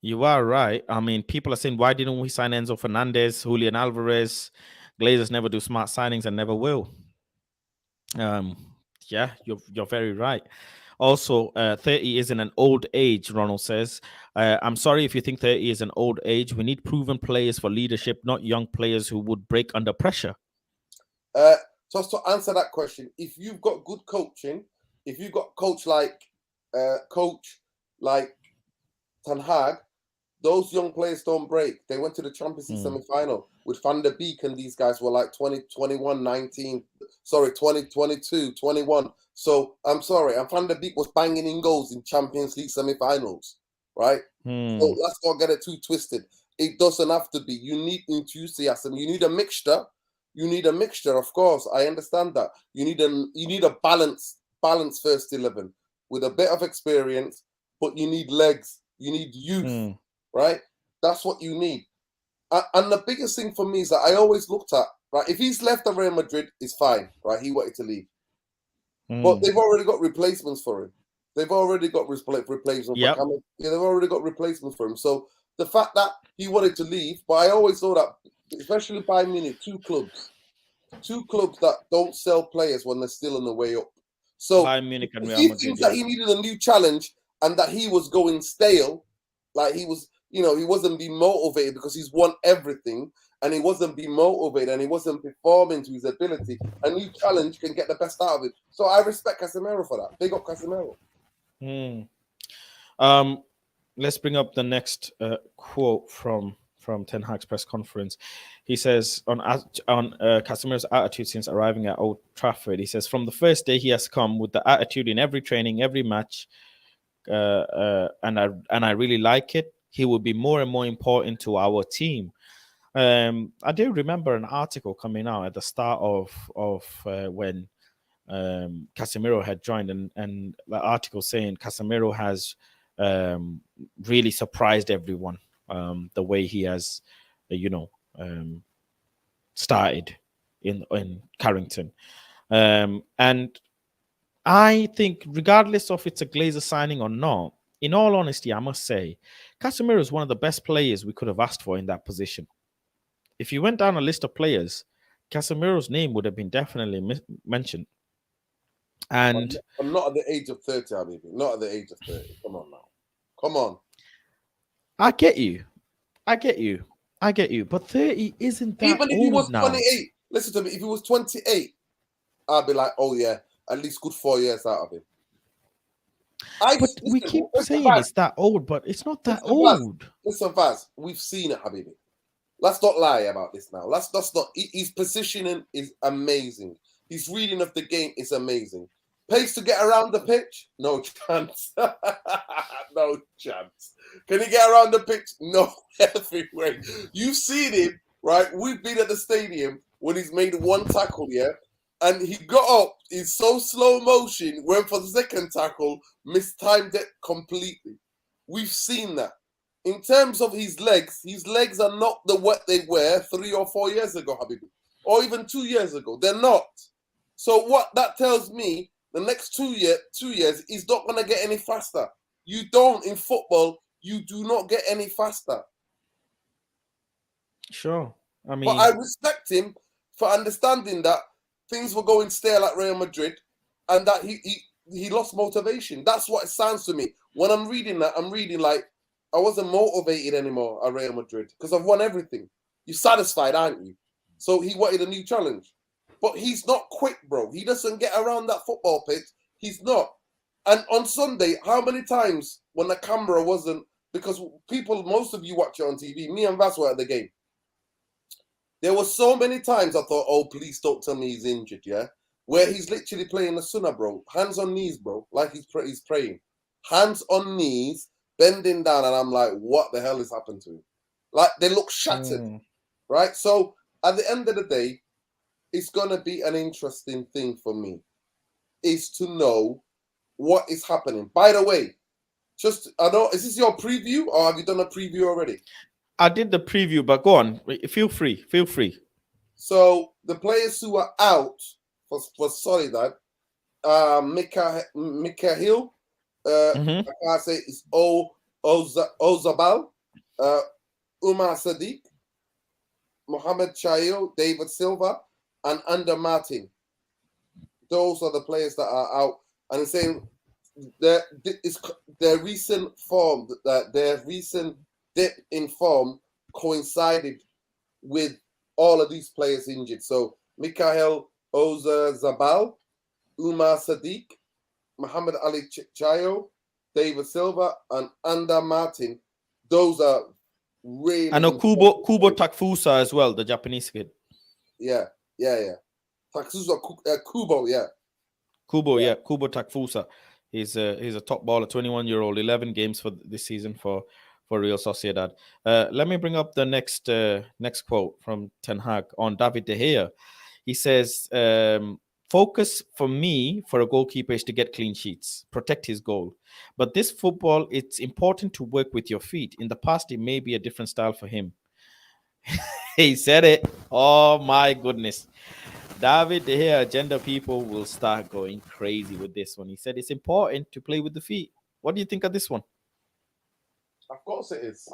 S2: You are right. I mean, people are saying, why didn't we sign Enzo Fernandez, Julian Alvarez? Glazers never do smart signings and never will. Yeah, you're very right. Also, 30 isn't an old age, Ronald says. I'm sorry if you think 30 is an old age. We need proven players for leadership, not young players who would break under pressure.
S3: Just to answer that question, if you've got good coaching, if you've got coach like Ten Hag, those young players don't break. They went to the Champions League semi-final with Van der Beek, and these guys were like 20, 21, 19, 20, 22, 21. So I'm sorry, and Van der Beek was banging in goals in Champions League semi-finals, right? So let's not get it too twisted. It doesn't have to be. You need enthusiasm. You need a mixture. Of course. I understand that. You need a balanced first 11 with a bit of experience, but you need legs. You need youth, right? That's what you need. And the biggest thing for me is that I always looked at, right, if he's left Real Madrid, it's fine, right? He wanted to leave. But they've already got replacements for him. They've already got replacements for him. They've already got replacements for him. So the fact that he wanted to leave, but I always thought that, especially Bayern Munich, two clubs that don't sell players when they're still on the way up. So
S2: Bayern Munich and Real
S3: he
S2: Madrid,
S3: thinks that he needed a new challenge and that he was going stale, like he was, he wasn't being motivated because he's won everything and he wasn't being motivated and he wasn't performing to his ability. A new challenge can get the best out of it. So I respect Casemiro for that. Big up Casemiro.
S2: Let's bring up the next quote from Ten Hag's press conference. He says on Casemiro's attitude since arriving at Old Trafford, he says, from the first day he has come with the attitude in every training, every match, and I really like it. He will be more and more important to our team. I do remember an article coming out at the start of when Casemiro had joined, and the article saying Casemiro has really surprised everyone, the way he has, started in Carrington, and I think regardless of it's a Glazer signing or not, in all honesty, I must say, Casemiro is one of the best players we could have asked for in that position. If you went down a list of players, Casemiro's name would have been definitely mentioned. And
S3: I'm not at the age of 30, Habibi. Not at the age of 30. Come on now. Come on.
S2: I get you. I get you. I get you. But 30 isn't that
S3: Even if he was
S2: old now.
S3: 28, listen to me. If he was 28, I'd be like, oh yeah, at least good 4 years out of him.
S2: But we keep saying it's that old, but it's not that old.
S3: Listen, Vaz, we've seen it, Habibi. Let's not lie about this now. Let's not. His positioning is amazing. His reading of the game is amazing. Pace to get around the pitch? No chance. No chance. Can he get around the pitch? No effing way. You've seen him, right? We've been at the stadium when he's made one tackle, yeah? And he got up in so slow motion, went for the second tackle, mistimed it completely. We've seen that. In terms of his legs are not what they were 3 or 4 years ago, Habibi. Or even 2 years ago. They're not. So what that tells me, the next 2 years, he's not going to get any faster. You don't, in football, you do not get any faster.
S2: Sure. I mean,
S3: but I respect him for understanding that things were going stale at Real Madrid and that he lost motivation. That's what it sounds to me. When I'm reading that, I'm reading like, I wasn't motivated anymore at Real Madrid because I've won everything. You're satisfied, aren't you? So he wanted a new challenge. But he's not quick, bro. He doesn't get around that football pitch. He's not. And on Sunday, how many times when the camera wasn't, because most of you watch it on TV, me and Vas were at the game. There were so many times I thought, oh, please don't tell me he's injured, yeah? Where he's literally playing the sunnah, bro. Hands on knees, bro. Like he's praying. Hands on knees, bending down, and I'm like, what the hell has happened to him? Like, they look shattered, right? So, at the end of the day, it's going to be an interesting thing for me, is to know what is happening. By the way, is this your preview, or have you done a preview already?
S2: I did the preview, but go on. Feel free.
S3: So, the players who are out for Soledad, Mikhail, I can't say it's Ozabal, Umar Sadiq, Mohamed Chayo, David Silva, and Ander Martin. Those are the players that are out. And it's saying their recent form, their recent dip in form coincided with all of these players injured. So Mikhail Ozabal, Umar Sadiq, Muhammad Ali Chayo, David Silva, and Ander Martin. Those are really.
S2: I know Kubo Takfusa as well, the Japanese kid.
S3: Yeah. Takfusa Kubo, yeah.
S2: Kubo Takfusa. He's a top baller, 21-year-old, 11 games for this season for Real Sociedad. Let me bring up the next quote from Ten Hag on David De Gea. He says, focus for me for a goalkeeper is to get clean sheets, protect his goal. But this football, it's important to work with your feet. In the past, it may be a different style for him. He said it. Oh, my goodness. David De Gea, agenda people will start going crazy with this one. He said it's important to play with the feet. What do you think of this one?
S3: Of course it is.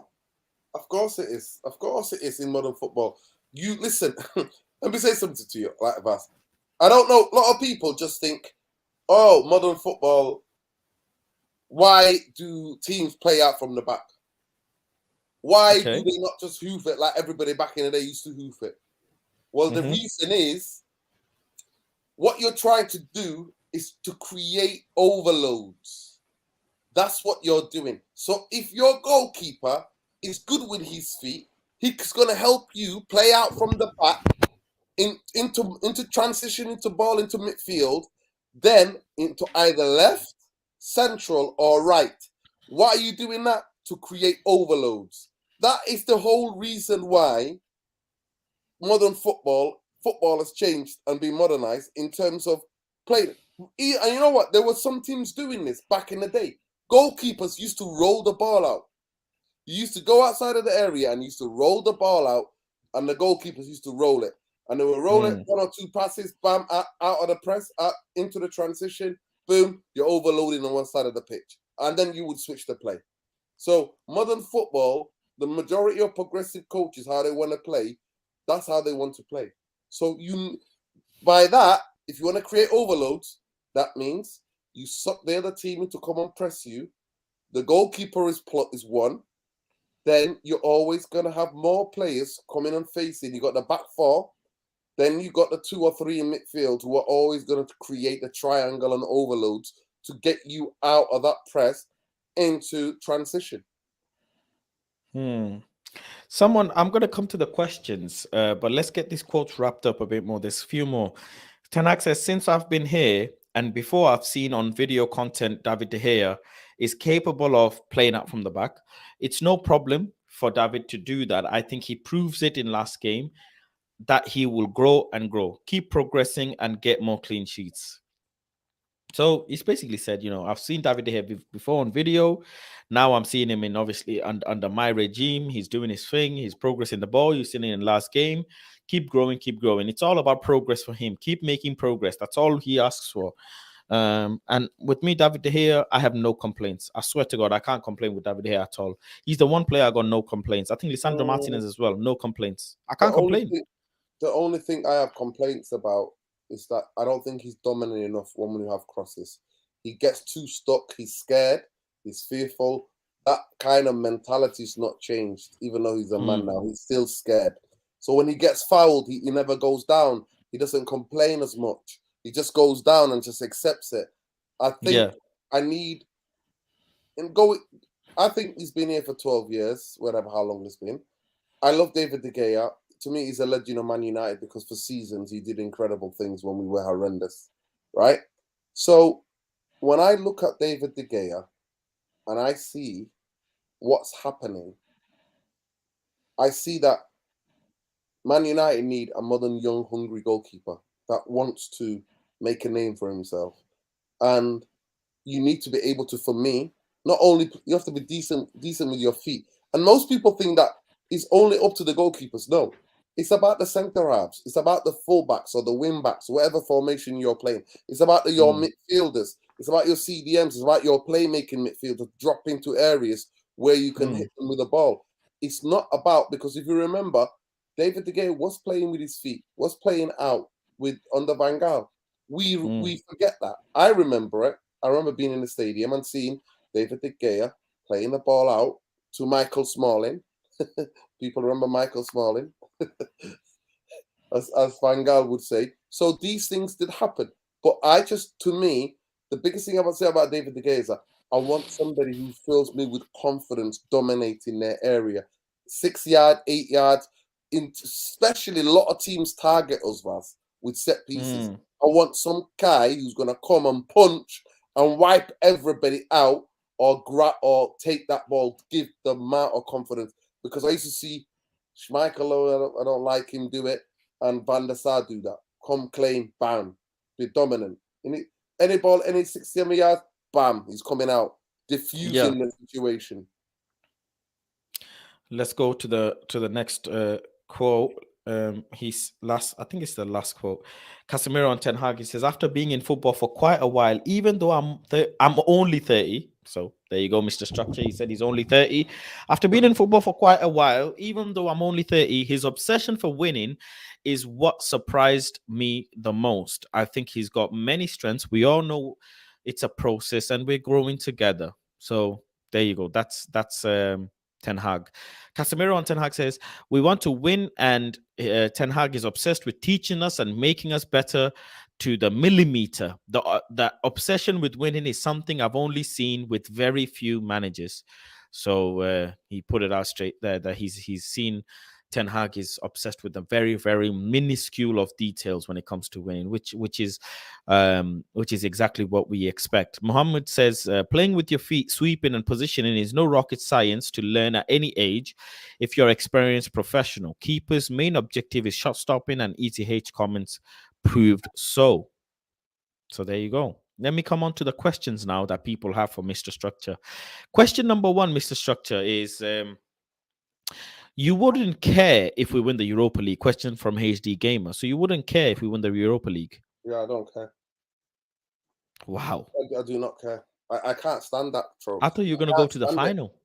S3: Of course it is. Of course it is in modern football. You listen, let me say something to you, like Vas. I don't know, a lot of people just think, oh, modern football, why do teams play out from the back? Why do they not just hoof it like everybody back in the day used to hoof it? Well, the reason is, what you're trying to do is to create overloads. That's what you're doing. So if your goalkeeper is good with his feet, he's going to help you play out from the back into transition into ball into midfield, then into either left, central, or right. Why are you doing that? To create overloads. That is the whole reason why modern football has changed and been modernized in terms of play. And you know what? There were some teams doing this back in the day. Goalkeepers used to roll the ball out. You used to go outside of the area and used to roll the ball out, and the goalkeepers used to roll it. And they were rolling 1 or 2 passes, bam, out of the press, into the transition, boom, you're overloading on one side of the pitch. and then you would switch the play. So modern football, the majority of progressive coaches, how they want to play, that's how they want to play. So by that, if you want to create overloads, that means you suck the other team into come and press you. The goalkeeper is one. Then you're always going to have more players coming and facing. You got the back four. Then you got the 2 or 3 in midfield who are always going to create the triangle and overloads to get you out of that press into transition.
S2: Someone, I'm going to come to the questions, but let's get these quotes wrapped up a bit more. There's a few more. Ten Hag says, since I've been here and before I've seen on video content, David De Gea is capable of playing out from the back. It's no problem for David to do that. I think he proves it in last game that he will grow and grow, keep progressing and get more clean sheets. So he's basically said, I've seen David De Gea before on video. Now I'm seeing him in obviously under my regime. He's doing his thing. He's progressing the ball. You've seen it in last game. Keep growing, keep growing. It's all about progress for him. Keep making progress. That's all he asks for. And with me, David De Gea, I have no complaints. I swear to God, I can't complain with David De Gea at all. He's the one player I got no complaints. I think Lisandro Martinez as well, no complaints. I can't complain.
S3: The only thing I have complaints about is that I don't think he's dominant enough when we have crosses. He gets too stuck. He's scared. He's fearful. That kind of mentality is not changed, even though he's a man now. He's still scared. So when he gets fouled, he never goes down. He doesn't complain as much. He just goes down and just accepts it. I think I think he's been here for 12 years, whatever, how long it's been. I love David De Gea. To me, he's a legend of Man United because for seasons he did incredible things when we were horrendous, right? So when I look at David De Gea and I see what's happening, I see that Man United need a modern, young, hungry goalkeeper that wants to make a name for himself. And you need to be able to, for me, not only, you have to be decent with your feet. And most people think that it's only up to the goalkeepers. No. It's about the centre halves. It's about the fullbacks or the wing backs, whatever formation you're playing. It's about your midfielders. It's about your CDMs. It's about your playmaking midfielders drop into areas where you can hit them with the ball. It's not about, because if you remember, David De Gea was playing with his feet, was playing out under Van Gaal. We forget that. I remember it. I remember being in the stadium and seeing David De Gea playing the ball out to Michael Smalling. People remember Michael Smalling, as Van Gaal would say. So these things did happen. But to me, the biggest thing I would say about David De Gea is that I want somebody who fills me with confidence dominating their area. 6 yard, 8 yards, especially a lot of teams target us, Vaz, with set pieces. I want some guy who's going to come and punch and wipe everybody out or grab or take that ball, give the amount of confidence. Because I used to see Schmeichel, I don't like him, do it, and Van der Sar do that. Come claim, bam, be dominant. Any ball, any 60 yards, bam, he's coming out, diffusing the situation.
S2: Let's go to the next quote. He's last, I think it's the last quote. Casemiro on Ten Hag, he says, after being in football for quite a while, even though I'm only 30, so there you go, Mr. Structure. He said he's only 30. After being in football for quite a while, even though I'm only 30, his obsession for winning is what surprised me the most. I think he's got many strengths. We all know it's a process and we're growing together. So there you go. That's Ten Hag. Casemiro on Ten Hag says, we want to win, and Ten Hag is obsessed with teaching us and making us better to the millimeter. The obsession with winning is something I've only seen with very few managers. So he put it out straight there that he's seen Ten Hag is obsessed with the very, very minuscule of details when it comes to winning, which is exactly what we expect. Mohammed says, playing with your feet, sweeping and positioning is no rocket science to learn at any age if you're experienced professional. Keeper's main objective is shot stopping, and ETH comments proved so. So there you go. Let me come on to the questions now that people have for Mr. Structure. Question number 1, Mr. Structure, is... you wouldn't care if we win the Europa League. Question from HD Gamer. So you wouldn't care if we win the Europa League?
S3: Yeah, I don't care.
S2: Wow.
S3: I do not care. I can't stand that trophy.
S2: I thought you were gonna go to the final.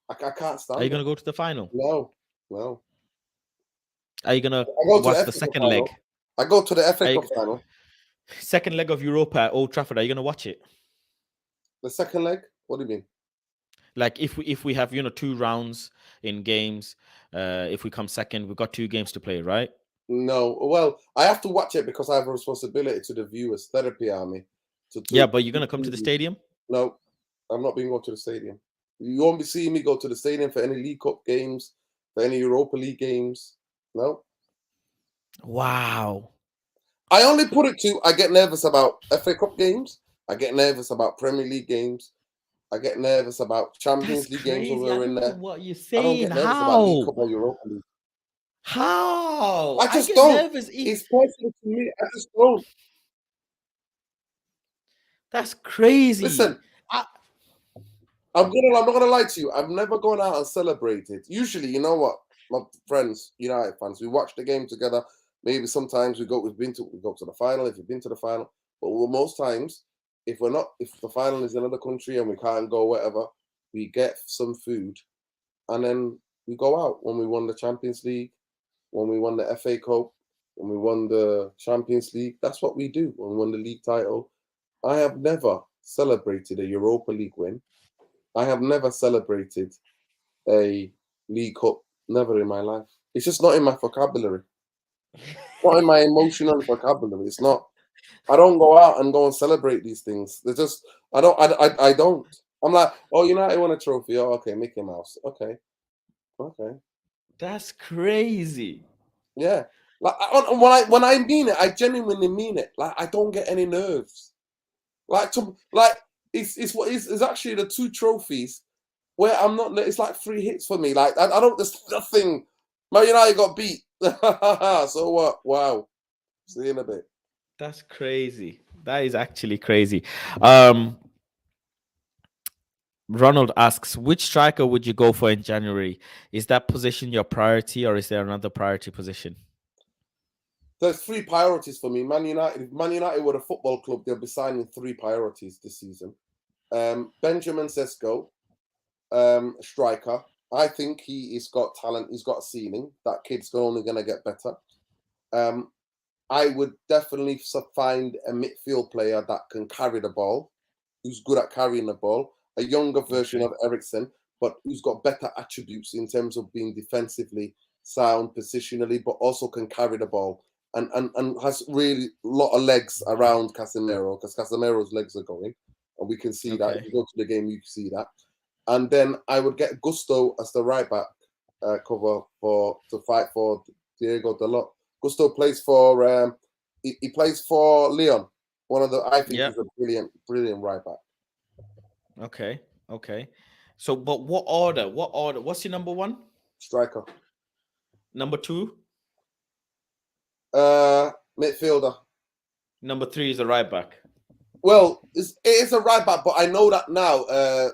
S3: I can't stand it.
S2: Are you gonna go to the final?
S3: No.
S2: Are you gonna
S3: I go to
S2: watch
S3: the
S2: the
S3: FA Cup
S2: second
S3: final.
S2: leg?
S3: I go to the FA
S2: Are you-
S3: Cup final.
S2: Second leg of Europa at Old Trafford. Are you gonna watch it?
S3: The second leg? What do you mean?
S2: Like if we have 2 rounds in games, if we come second, we've got 2 games to play, right?
S3: No. Well, I have to watch it because I have a responsibility to the viewers, therapy army.
S2: Yeah, but you're gonna come to the stadium.
S3: No, I'm not being going to the stadium. You won't be seeing me go to the stadium for any League Cup games, for any Europa League games. No.
S2: Wow.
S3: I only put it to I get nervous about FA Cup games. I get nervous about Premier League games. I get nervous about Champions League games when we're in there.
S2: What you're
S3: I don't
S2: saying?
S3: get nervous about League Cup
S2: How?
S3: or Europa League.
S2: How?
S3: I just
S2: get
S3: don't.
S2: nervous.
S3: It's personal to me. I just don't.
S2: That's crazy.
S3: Listen, I'm not gonna lie to you. I've never gone out and celebrated. Usually, you know what, my friends, United fans, we watch the game together. Maybe sometimes we go to the final if we've been to the final. But most times, if the final is in another country and we can't go, whatever, we get some food, and then we go out. When we won the Champions League, when we won the FA Cup, when we won the Champions League, that's what we do. When we won the league title, I have never celebrated a Europa League win. I have never celebrated a League Cup, never in my life. It's just not in my vocabulary. Not in my emotional vocabulary. It's not. I don't go out and go and celebrate these things. They're just. I don't. I'm like, oh, United won a trophy. Oh, okay, Mickey Mouse. Okay.
S2: That's crazy.
S3: Yeah. Like when I mean it, I genuinely mean it. Like I don't get any nerves. It's actually the 2 trophies where I'm not. It's like 3 hits for me. Like I don't. There's nothing. Man United got beat. So what? Wow. See you in a bit.
S2: That's crazy. That is actually crazy. Ronald asks, which striker would you go for in January? Is that position your priority, or is there another priority position?
S3: There's 3 priorities for me. Man United. If Man United were a football club, they'll be signing 3 priorities this season. Benjamin Sesko, striker. I think he's got talent. He's got a ceiling. That kid's only going to get better. I would definitely find a midfield player that can carry the ball, who's good at carrying the ball. A younger version of Eriksen, but who's got better attributes in terms of being defensively sound, positionally, but also can carry the ball and has really a lot of legs around Casemiro, because Casemiro's legs are going, and we can see that. If you go to the game, you can see that. And then I would get Gusto as the right back cover to fight for Diego Dalot. Gusto plays for he plays for Lyon. I think he's a brilliant right back.
S2: Okay. So, but what order? What's your number 1?
S3: Striker.
S2: Number 2?
S3: Midfielder.
S2: Number 3 is a right back.
S3: Well, it is a right back, but I know that now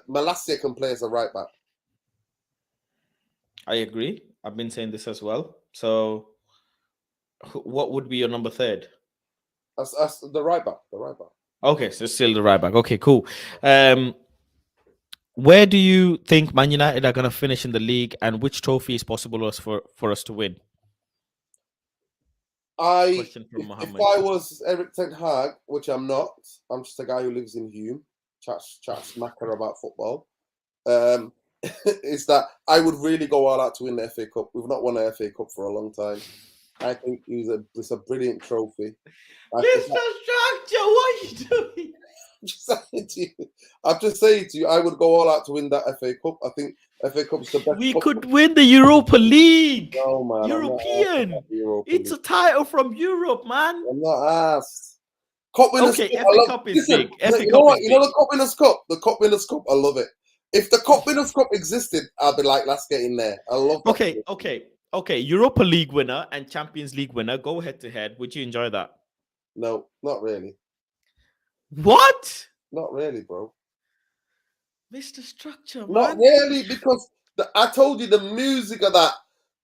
S3: Malacia can play as a right back.
S2: I agree. I've been saying this as well. So, what would be your number 3rd?
S3: As the right back.
S2: Okay, so still the right back. Okay, cool. Where do you think Man United are going to finish in the league, and which trophy is possible for us to win?
S3: If I was Erik Ten Hag, which I'm not, I'm just a guy who lives in Hume, chats smacker about football, is that I would really go all out to win the FA Cup. We've not won the FA Cup for a long time. I think it's a brilliant trophy.
S2: Mr. Structure, what are you doing?
S3: I'm just saying to you, I would go all out to win that FA Cup. I think FA Cup's the best.
S2: We could win the Europa League.
S3: No, man.
S2: European. It's a title from Europe, man.
S3: I'm not asked. Cup Winners' Cup.
S2: FA Cup is big.
S3: You know what? You know the Cup Winners' Cup? The Cup Winners' Cup, I love it. If the Cup Winners' Cup existed, I'd be like, let's get in there. I love that.
S2: Okay. Europa League winner and Champions League winner go head to head. Would you enjoy that?
S3: No, not really.
S2: What?
S3: Not really, bro.
S2: Mr. Structure, man.
S3: Not really, because I told you the music of that,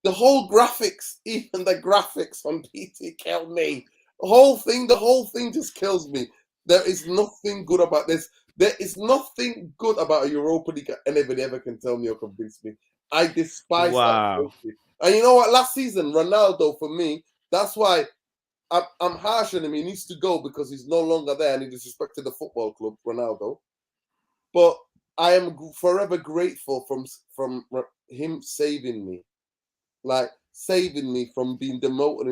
S3: the whole graphics, even the graphics on PT killed me. The whole thing just kills me. There is nothing good about this. There is nothing good about a Europa League anybody ever can tell me or convince me. I despise that
S2: Wow.
S3: trophy. And you know what? Last season, Ronaldo, for me, that's why I'm harsh on him. He needs to go because he's no longer there and he disrespected the football club, Ronaldo. But I am forever grateful from him saving me, like saving me from being demoted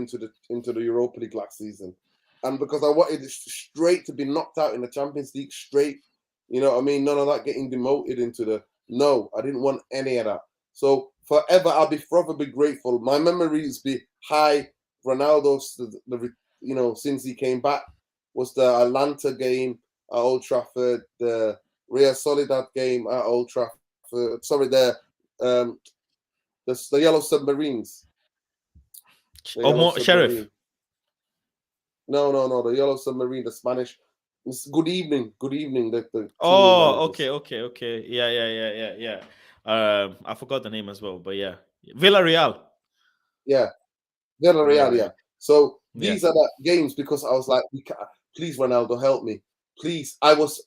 S3: into the Europa League last season, and because I wanted it straight to be knocked out in the Champions League straight. You know what I mean? None of that getting demoted into the no. I didn't want any of that. So forever, I'll be forever be grateful. My memories be high. Ronaldo's since he came back was the Atlanta game at Old Trafford, the Real Sociedad game at Old Trafford. Sorry, the Yellow Submarines.
S2: Sheriff.
S3: No, the Yellow Submarine, the Spanish. It's good evening. The
S2: Oh, okay. Yeah. I forgot the name as well, but yeah. Villarreal.
S3: Yeah, Villarreal. Yeah. So
S2: Yeah.
S3: these are the games because I was like, please, Ronaldo, help me, please. I was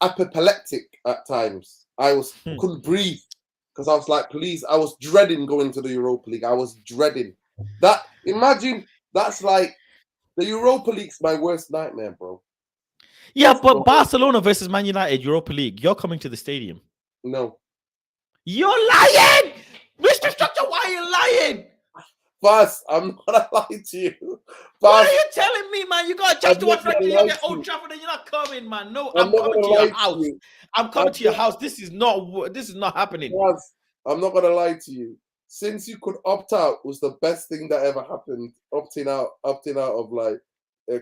S3: apoplectic at times. I couldn't breathe because I was like, please. I was dreading going to the Europa League. I was dreading that. Imagine that's like the Europa League's my worst nightmare, bro.
S2: Yeah, but Barcelona versus Man United, Europa League. You're coming to the stadium.
S3: No.
S2: You're lying! Mr. Structure, why are you lying?
S3: Fast, I'm not gonna lie to you. Fast,
S2: what are you telling me, man? You got a chance to watch Frankie Young at Old Trafford and you're not coming, man. No, I'm coming to your house. I'm coming to your house. This is not happening.
S3: Fast, I'm not gonna lie to you. Since you could opt out was the best thing that ever happened. Opting out of like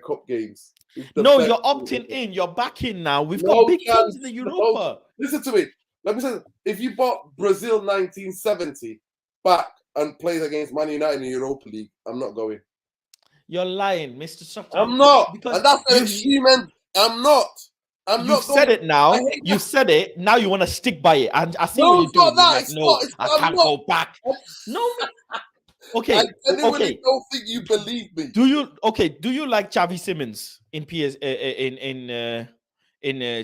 S3: cup games.
S2: No, you're opting in. You're back in now. We've got big teams in the Europa.
S3: Listen to me. Let me say, if you bought Brazil 1970 back and played against Man United in the Europa League, I'm not going.
S2: You're lying, Mr. Sutton.
S3: I'm not. Because and that's an extreme end. I'm not.
S2: You've said it now. You said it. Now you want to stick by it. And I see what you're doing. Like, no, I can't go back. No. Okay.
S3: I genuinely don't think you believe me.
S2: Do you like Xavi Simons in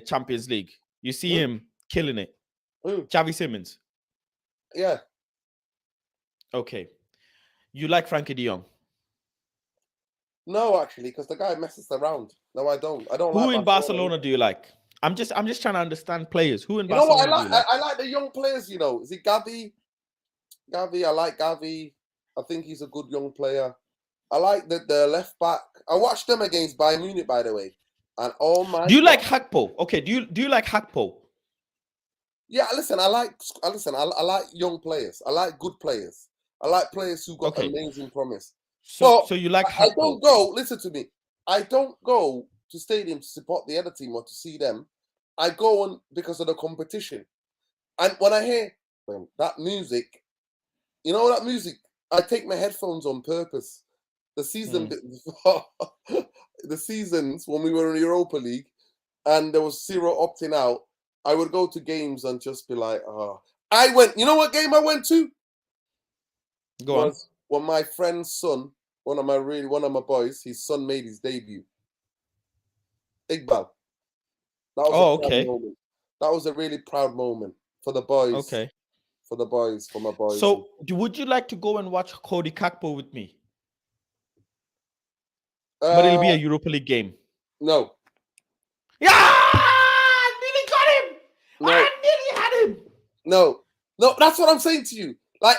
S2: Champions League? You see him killing it. Xavi Simons.
S3: Yeah.
S2: Okay. You like Frankie de Jong?
S3: No, actually, because the guy messes around. No, I don't.
S2: Who in Barcelona do you like? I'm just trying to understand players. Who in Barcelona?
S3: You know what I like the young players. You know, is it Gavi? Gavi, I like Gavi. I think he's a good young player. I like the left back. I watched them against Bayern Munich, by the way. And oh my!
S2: Do you like Hakpo? Okay. Do you like Hakpo?
S3: Yeah, listen. I like young players. I like good players. I like players who got amazing promise.
S2: So you like Hakpo?
S3: I don't go. Listen to me. I don't go to stadium to support the other team or to see them. I go on because of the competition. And when I hear that music, you know that music, I take my headphones on purpose. The season before, the seasons when we were in the Europa League, and there was 0 opting out, I would go to games and just be like, I went. You know what game I went to?
S2: Go on.
S3: When my friend's son, one of my boys, his son made his debut. Iqbal. That was a proud moment. That was a really proud moment for the boys.
S2: Okay.
S3: For my boys.
S2: So, would you like to go and watch Cody Kakpo with me? But it'll be a Europa League game.
S3: No.
S2: Yeah, I nearly got him. No. I nearly had him.
S3: No, that's what I'm saying to you. Like,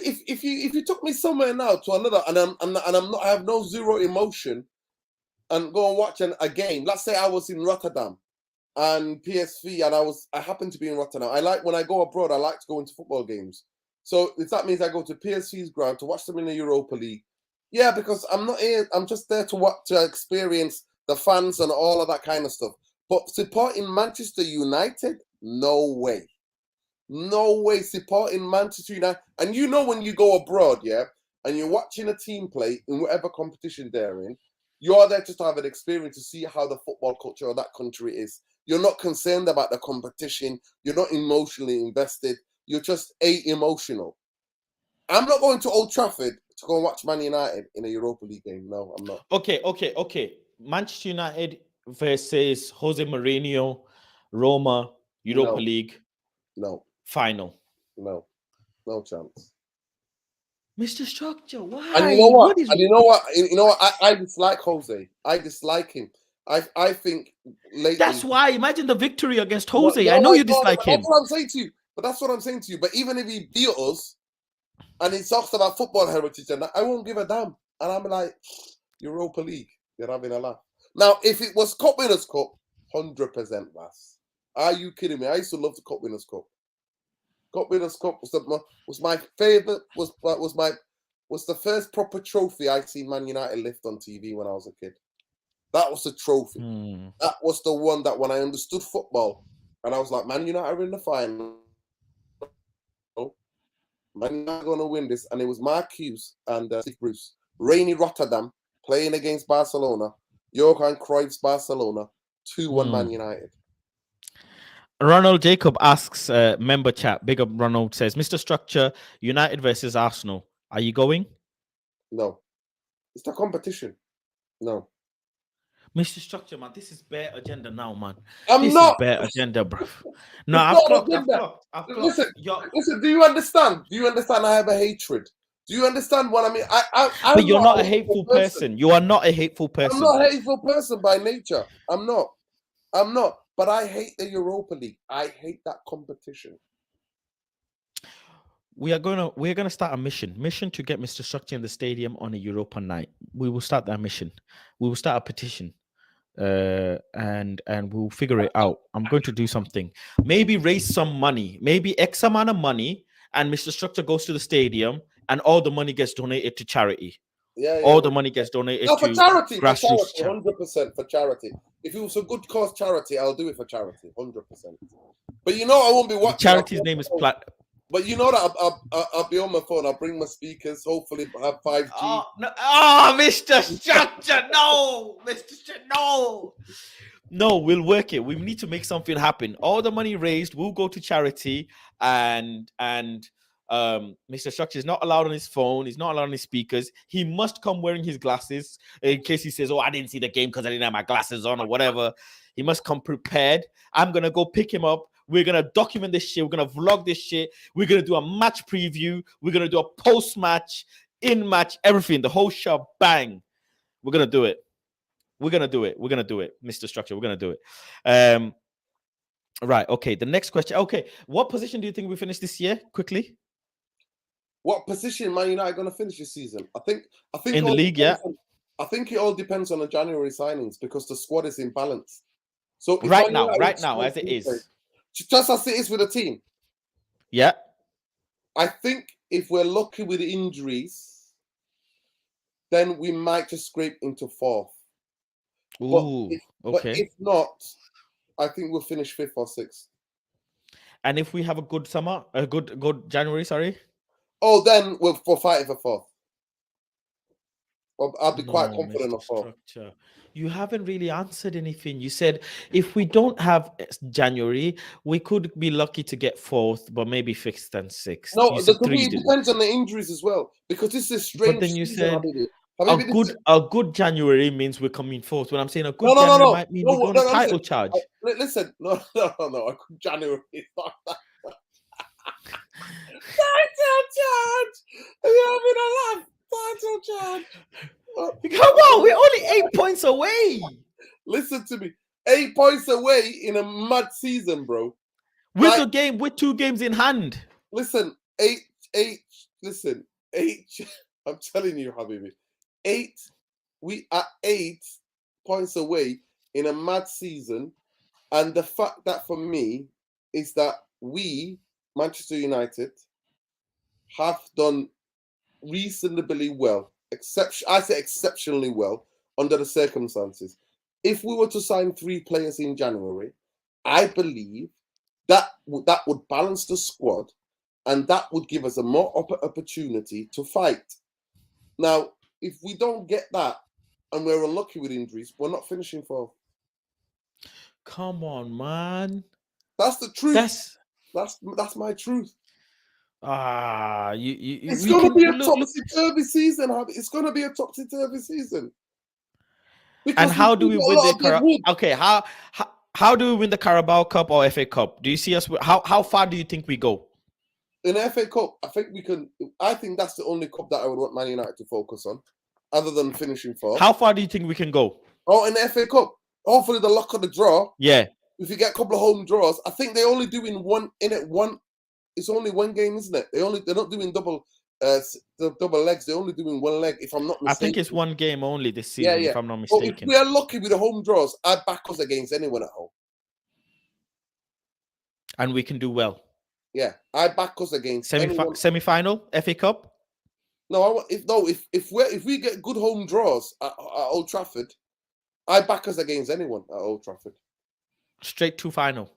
S3: if you took me somewhere now to another, I have no zero emotion, and go and watch a game. Let's say I was in Rotterdam, and PSV, and I happen to be in Rotterdam. I like when I go abroad. I like to go into football games. So if that means I go to PSV's ground to watch them in the Europa League, yeah, because I'm not here. I'm just there to experience the fans and all of that kind of stuff. But supporting Manchester United, no way. No way supporting Manchester United. And you know when you go abroad, yeah, and you're watching a team play in whatever competition they're in, you're there just to have an experience to see how the football culture of that country is. You're not concerned about the competition. You're not emotionally invested. You're just emotional. I'm not going to Old Trafford to go and watch Man United in a Europa League game. No, I'm not.
S2: Okay. Manchester United versus Jose Mourinho, Roma, Europa
S3: No,
S2: League
S3: no,
S2: final.
S3: no, no chance.
S2: Mr. Structure,
S3: And you know
S2: why?
S3: what?
S2: What is?
S3: And you know what? You know what? I dislike Jose. I dislike him. I think lately.
S2: That's why. Imagine the victory against
S3: No,
S2: Jose.
S3: no,
S2: I know you
S3: no,
S2: dislike him.
S3: That's what I'm saying to you. But that's what I'm saying to you. But even if he beat us and he talks about football heritage and that, I won't give a damn. And I'm like, Europa League, you're having a laugh. Now, if it was Cup Winners' Cup, 100% Vass. Are you kidding me? I used to love the Cup Winners' Cup. Cup Winners' Cup was my favorite. Was the first proper trophy I seen Man United lift on TV when I was a kid. That was the trophy. That was the one that when I understood football, and I was like, Man United are in the final. Man United going to win this, and it was Mark Hughes and Steve Bruce, rainy Rotterdam, playing against Barcelona, Johan Cruyff's Barcelona, 2-1 Man United.
S2: Ronald Jacob asks, member chat, big up Ronald says, Mr. Structure, United versus Arsenal. Are you going?
S3: No. It's the competition. No.
S2: Mr. Structure, man, this is bare agenda now, man.
S3: This is
S2: bare agenda, bro. No, I've clocked.
S3: Listen, do you understand? Do you understand I have a hatred? Do you understand what I mean?
S2: But you're not a hateful person. You are not a hateful person.
S3: I'm not a hateful person by nature. I'm not. But I hate the Europa League. I hate that competition.
S2: We're gonna start a mission to get Mr. Structure in the stadium on a Europa night. We will start that mission. We will start a petition. And we'll figure it out. I'm going to do something. Maybe raise some money, maybe X amount of money, and Mr. Structure goes to the stadium, and all the money gets donated to charity. All the money gets donated
S3: for charity.
S2: Grassroots
S3: 100% for charity. If it was a good cause charity, I'll do it for charity, 100%. But you know, I won't be watching.
S2: The charity's name is Plat.
S3: But you know that I'll be on my phone. I'll bring my speakers. Hopefully, have 5G.
S2: Mr. Structure, no, Mr. Structure, no. No, we'll work it. We need to make something happen. All the money raised will go to charity, and Mr. Structure is not allowed on his phone. He's not allowed on his speakers. He must come wearing his glasses in case he says, "Oh, I didn't see the game because I didn't have my glasses on," or whatever. He must come prepared. I'm gonna go pick him up. We're going to document this shit. We're going to vlog this shit. We're going to do a match preview. We're going to do a post-match, in-match, everything. The whole show, bang. We're going to do it. We're going to do it. We're going to do it. Mr. Structure, we're going to do it. Right, okay. The next question. Okay, what position do you think we finish this year? Quickly.
S3: What position Man United going to finish this season? I think
S2: in the league, yeah.
S3: I think it all depends on the January signings because the squad is in balance. So
S2: right now, as it is.
S3: Just as it is with the team.
S2: Yeah.
S3: I think if we're lucky with injuries, then we might just scrape into fourth.
S2: Ooh,
S3: but if not, I think we'll finish fifth or sixth.
S2: And if we have a good summer, a good January, sorry.
S3: Oh, then we'll fight for fourth. Well, I'll be quite confident of fourth.
S2: You haven't really answered anything. You said if we don't have January, we could be lucky to get fourth, but maybe fifth and sixth.
S3: No, it depends on the injuries as well, because this is strange.
S2: But then you said a good January means we're coming fourth. When I'm saying a good January might mean we're going to title charge.
S3: Listen, no, a good January is not that. Title charge! You're having a laugh. Title charge.
S2: Come on, we're only 8 points away.
S3: Listen to me. 8 points away in a mud season, bro.
S2: With 2 games in hand.
S3: Listen, eight. I'm telling you, Habibi. 8. We are 8 points away in a mad season. And the fact that for me is that we, Manchester United, have done reasonably well. I say exceptionally well under the circumstances. If we were to sign 3 players in January, I believe that would balance the squad, and that would give us a more opportunity to fight. Now, if we don't get that, and we're unlucky with injuries, we're not finishing fourth.
S2: Come on, man.
S3: That's the truth. That's my truth. It's going to be a topsy-turvy season. It's going to be a topsy-turvy season. Because
S2: And how do we
S3: we've got a
S2: win
S3: lot
S2: the
S3: of good hoops.
S2: Okay, how do we win the Carabao Cup or FA Cup? Do you see us? How far do you think we go?
S3: In the FA Cup, I think we can. I think that's the only cup that I would want Man United to focus on, other than finishing fourth.
S2: How far do you think we can go?
S3: Oh, in the FA Cup, hopefully the luck of the draw.
S2: Yeah.
S3: If you get a couple of home draws, I think they only doing one in it. One, it's only one game, isn't it? They're not doing double legs. They're only doing one leg, if I'm not mistaken.
S2: I think it's one game only this
S3: Yeah,
S2: season,
S3: yeah.
S2: if I'm not
S3: But if
S2: mistaken.
S3: we are lucky with the home draws, I'd back us against anyone at home.
S2: And we can do well.
S3: Yeah, I'd back us against anyone.
S2: Semi-final FA Cup.
S3: No, if we get good home draws at Old Trafford, I back us against anyone at Old Trafford.
S2: Straight to final.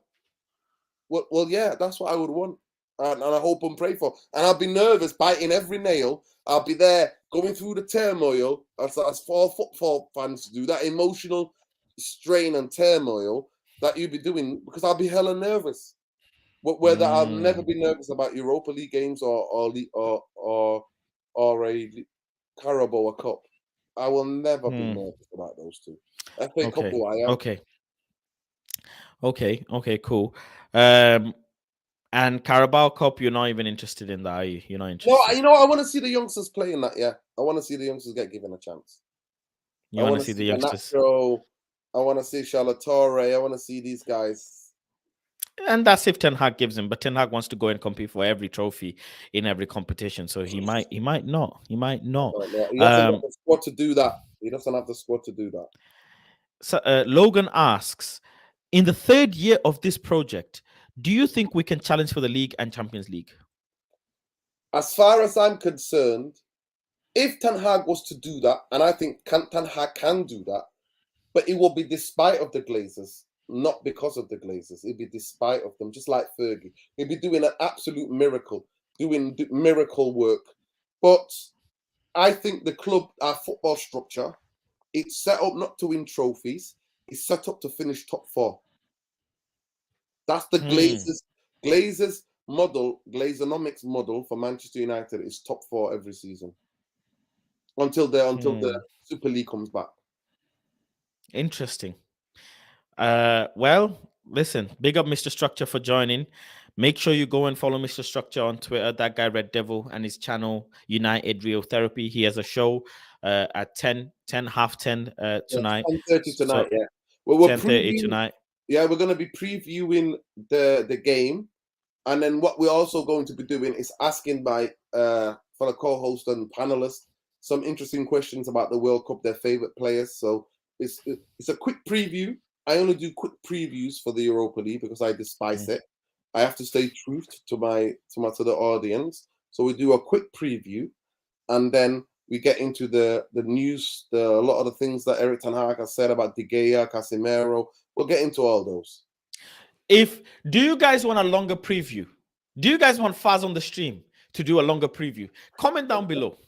S3: Well, yeah, that's what I would want, and I hope and pray for. And I'll be nervous, biting every nail. I'll be there going through the turmoil as for football fans do, that emotional strain and turmoil that you'll be doing, because I'll be hella nervous. Whether I'll never be nervous about Europa League games or a Carabao Cup, I will never be nervous about those two. FA Cup, I am.
S2: Okay, cool. And Carabao Cup, you're not even interested in that, are you? You're not interested.
S3: No, I want to see the youngsters playing that. Yeah, I want to see the youngsters get given a chance.
S2: You want to see the youngsters?
S3: I want to see Charlotte Torre. I want to see these guys.
S2: And that's if Ten Hag gives him, but Ten Hag wants to go and compete for every trophy in every competition, so he might not. He might not.
S3: He doesn't have the squad to do that. He doesn't have the squad to do that.
S2: So Logan asks, in the third year of this project, do you think we can challenge for the league and Champions League?
S3: As far as I'm concerned, if Ten Hag was to do that, and I think Ten Hag can do that, but it will be despite of the Glazers. Not because of the Glazers. It'd be despite of them, just like Fergie. He'd be doing an absolute miracle, doing miracle work. But I think the club, our football structure, it's set up not to win trophies. It's set up to finish top four. That's the Glazers model, Glazonomics model for Manchester United is top four every season. Until the Super League comes back.
S2: Interesting. Well, listen, big up Mr. Structure for joining. Make sure you go and follow Mr. Structure on Twitter, that guy Red Devil, and his channel United Real Therapy. He has a show at 10 half 10 tonight.
S3: 10:30 tonight, yeah. Well, we're
S2: 10:30 tonight.
S3: Yeah, we're going to be previewing the game, and then what we're also going to be doing is asking for the co-host and panelists some interesting questions about the World Cup, their favorite players. So it's a quick preview. I only do quick previews for the Europa League because I despise it. I have to stay true to the audience. So we do a quick preview, and then we get into the news, a lot of the things that Erik Ten Hag has said about De Gea, Casemiro. We'll get into all those.
S2: Do you guys want a longer preview? Do you guys want Faz on the stream to do a longer preview? Comment down below.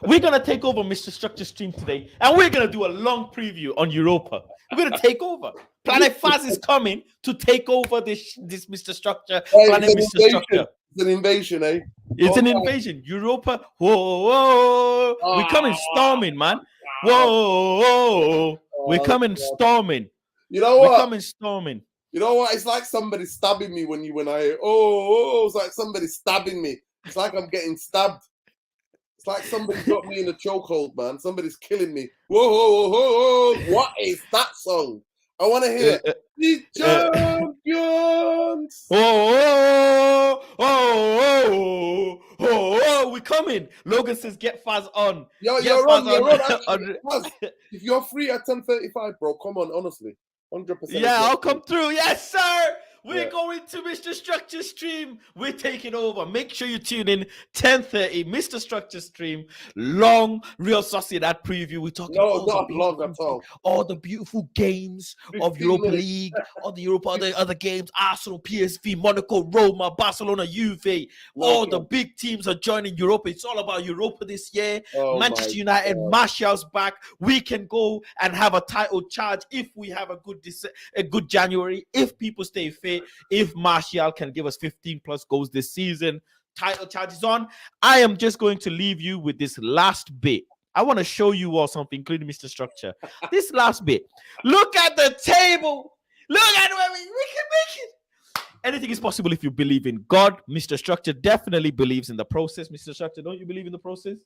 S2: We're going to take over Mr. Structure stream today, and we're going to do a long preview on Europa. We're going to take over. Planet Faz is coming to take over this Mr. Structure. Planet Mr. Structure.
S3: It's an invasion, eh?
S2: It's an invasion. Europa. Whoa. We're coming storming, man. Whoa. We're coming storming.
S3: You know what?
S2: We're coming storming.
S3: You know what? It's like somebody stabbing me when I it's like somebody stabbing me. It's like I'm getting stabbed. It's like somebody got me in a chokehold, man. Somebody's killing me. Whoa. What is that song? I want to hear the champions.
S2: We're coming. Logan says, get Faz on.
S3: You're on. If you're free at 10:35, bro, come on, honestly. 100%.
S2: Yeah, I'll come through. Yes, sir. We're going to Mr. Structure stream. We're taking over. Make sure you tune in 10:30. Mr. Structure stream. Long, real saucy that preview. We're talking
S3: not long at
S2: all the beautiful games of Europa League, all the other games. Arsenal, PSV, Monaco, Roma, Barcelona, Juve. All the big teams are joining Europa. It's all about Europa this year. Manchester United, Martial's back. We can go and have a title charge if we have a good January. If people stay fit. If Martial can give us 15 plus goals this season, title charges on. I am just going to leave you with this last bit. I want to show you all something, including Mr. Structure. This last bit. Look at the table. Look at where we can make it. Anything is possible if you believe in God. Mr. Structure definitely believes in the process. Mr. Structure, don't you believe in the process?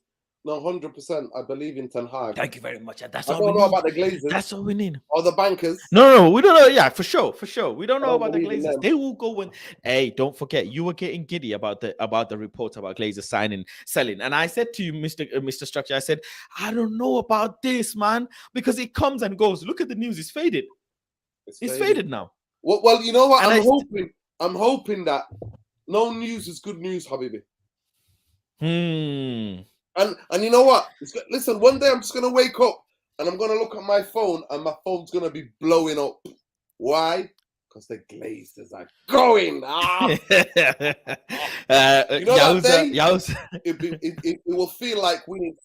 S3: No, 100%. I believe in Ten Hag.
S2: Thank you very much. And that's
S3: I
S2: all
S3: don't
S2: we
S3: know
S2: need.
S3: about the Glazers
S2: That's all we need.
S3: or the bankers.
S2: No, we don't know. Yeah, for sure. We don't
S3: I
S2: know
S3: don't
S2: about the
S3: believe in
S2: Glazers.
S3: them.
S2: They will go when. Hey, don't forget, you were getting giddy about the report about Glazers selling, and I said to you, Mr. Structure, I said, I don't know about this, man, because it comes and goes. Look at the news; it's faded. It's faded now.
S3: Well, you know what?
S2: And
S3: I'm hoping that no news is good news, Habibi. And you know what? Listen, one day I'm just gonna wake up and I'm gonna look at my phone and my phone's gonna be blowing up. Why? Because the Glazers are going. You know that day? It will feel like winning.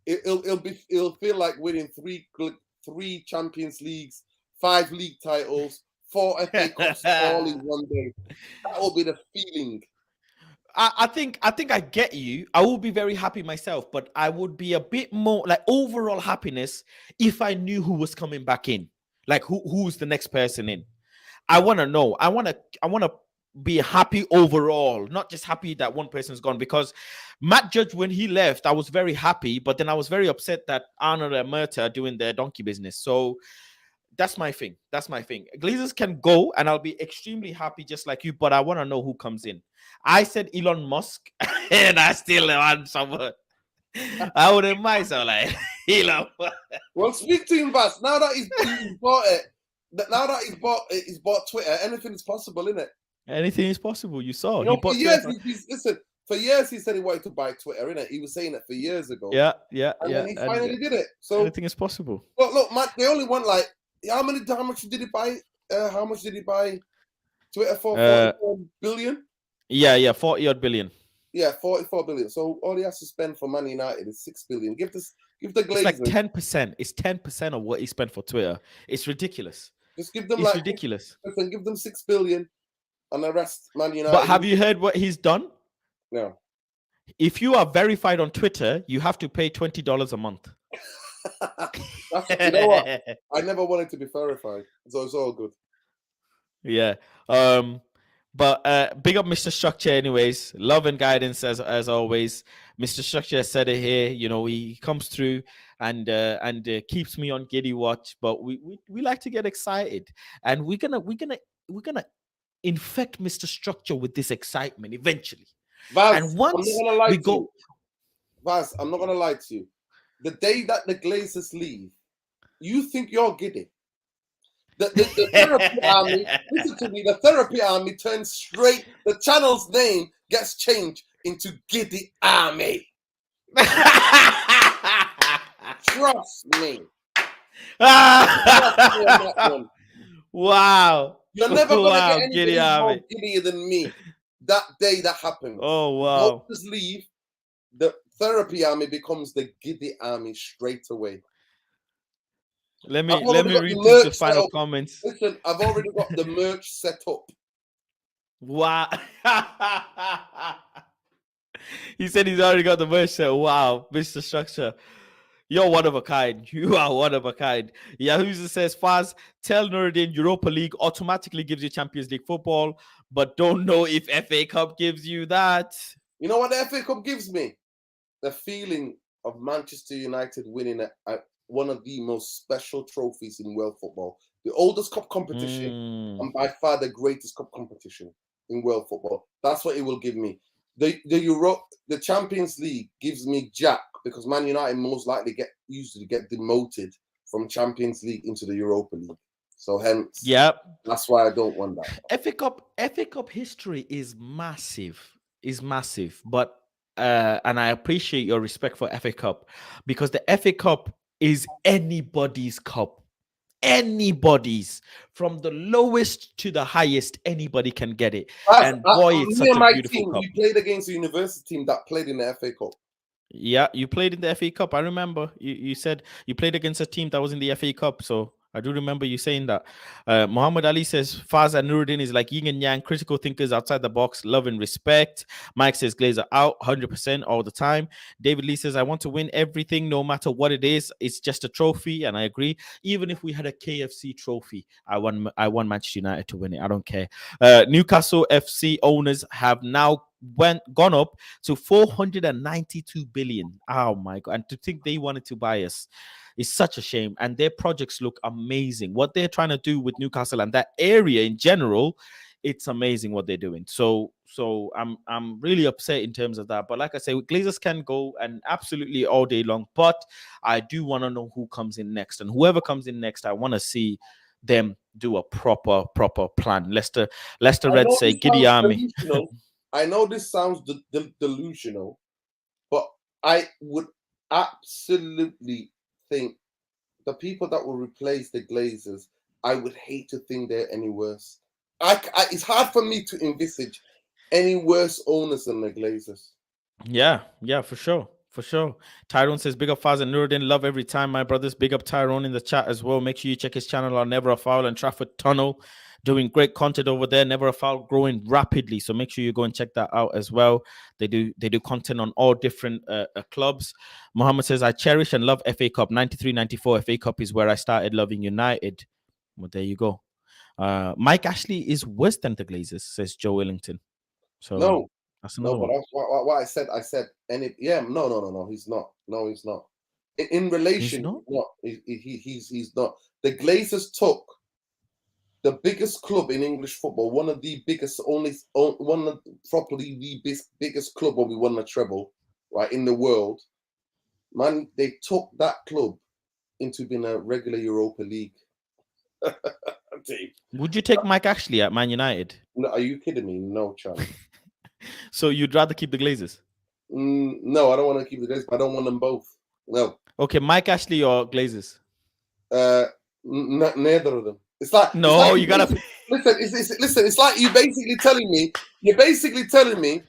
S3: It'll feel like winning three Champions Leagues, 5 league titles, 4 FA Cups all in one day. That will be the feeling.
S2: I think I get you. I will be very happy myself, but I would be a bit more like overall happiness if I knew who was coming back in. Like who's the next person in. I want to know. I want to be happy overall, not just happy that one person's gone. Because Matt Judge, when he left, I was very happy, but then I was very upset that Arnold and Murta are doing their donkey business. So that's my thing. Glazers can go, and I'll be extremely happy, just like you. But I want to know who comes in. I said Elon Musk, and I still want someone. I wouldn't mind. So like Elon.
S3: Well, speak to him, Vas. Now that he's bought it, now that he's bought Twitter, anything is possible, isn't it?
S2: Anything is possible. You saw.
S3: For years, for years he said he wanted to buy Twitter, innit? He was saying it for years ago.
S2: Yeah.
S3: And then he finally did it. So
S2: anything is possible.
S3: Look, Matt, they only want like how much did he buy? How much did he buy Twitter for? 44 billion?
S2: Yeah, 40 odd billion.
S3: Yeah, 44 billion. So all he has to spend for Man United is 6 billion. Give the Glazers.
S2: It's like 10%. It's 10% of what he spent for Twitter. It's ridiculous.
S3: Just give them
S2: ridiculous.
S3: Listen, give them 6 billion and the rest Man United.
S2: But have you heard what he's done?
S3: No.
S2: If you are verified on Twitter, you have to pay $20 a month.
S3: You know what? I never wanted to be verified, so it's all good.
S2: Yeah. But big up Mr. Structure anyways. Love and guidance as always. Mr. Structure said it here. You know, he comes through and keeps me on giddy watch. But we like to get excited, and we're gonna infect Mr. Structure with this excitement eventually.
S3: Vaz,
S2: and once we go,
S3: Vaz, I'm not gonna lie to you. The day that the Glazers leave, you think you're giddy. The therapy army, listen to me, the therapy army turns straight, the channel's name gets changed into Giddy Army. Trust me. Trust me on that one.
S2: Wow.
S3: You're never going to get anything more giddier than me that day that happened.
S2: Oh, wow.
S3: Don't just leave. The therapy army becomes the Giddy Army straight away.
S2: Let me read the final comments.
S3: Listen, I've already got the merch set up.
S2: Wow. He said he's already got the merch set. Wow, Mr. Structure. You're one of a kind. You are one of a kind. Yahuza says, Faz, tell Nuruddin Europa League automatically gives you Champions League football, but don't know if FA Cup gives you that.
S3: You know what the FA Cup gives me? The feeling of Manchester United winning one of the most special trophies in world football. The oldest cup competition and by far the greatest cup competition in world football. That's what it will give me. The Champions League gives me jack because Man United most likely usually get demoted from Champions League into the Europa League. So hence, that's why I don't want that.
S2: FA Cup history is massive. But and I appreciate your respect for FA Cup because the FA Cup is anybody's cup. Anybody's, from the lowest to the highest, anybody can get it. And boy, it's such a beautiful cup.
S3: We played against a university team that played in the FA Cup.
S2: Yeah, you played in the FA Cup. I remember you said you played against a team that was in the FA Cup. So I do remember you saying that. Muhammad Ali says Faz and Nuruddin is like yin and yang, critical thinkers outside the box, love and respect. Mike says Glazer out 100% all the time. David Lee says I want to win everything, no matter what it is. It's just a trophy, and I agree. Even if we had a KFC trophy, I want Manchester United to win it. I don't care. Newcastle FC owners have now gone up to 492 billion. Oh my god! And to think they wanted to buy us. It's such a shame, and their projects look amazing. What they're trying to do with Newcastle and that area in general, it's amazing what they're doing. So I'm really upset in terms of that. But like I say, Glazers can go and absolutely all day long. But I do want to know who comes in next, and whoever comes in next, I want to see them do a proper plan. Leicester Red say Giddy Army.
S3: I know this sounds delusional, but I would absolutely think the people that will replace the Glazers, I would hate to think they're any worse. It's hard for me to envisage any worse owners than the Glazers.
S2: Yeah, for sure. Tyrone says, big up Faz and Nuruddin. Love every time, my brothers. Big up Tyrone in the chat as well. Make sure you check his channel on Never a Foul and Trafford Tunnel. Doing great content over there. Never a Foul growing rapidly. So make sure you go and check that out as well. They do content on all different clubs. Mohammed says, I cherish and love FA Cup. 93-94 FA Cup is where I started loving United. Well, there you go. Mike Ashley is worse than the Glazers, says Joe Willington. So
S3: no.
S2: That's another one.
S3: But that's what I said. I said, no, he's not. No, he's not. In relation, he's not. The Glazers took the biggest club in English football, one of the biggest, probably the biggest club when we won the treble, right, in the world. Man, they took that club into being a regular Europa League team.
S2: Would you take Mike Ashley at Man United?
S3: No, are you kidding me? No chance.
S2: So you'd rather keep the Glazers?
S3: No, I don't want to keep the Glazers. I don't want them both. No.
S2: Okay, Mike Ashley or Glazers?
S3: Neither of them. It's like
S2: no.
S3: It's like
S2: you gotta
S3: listen. It's like you're basically telling me.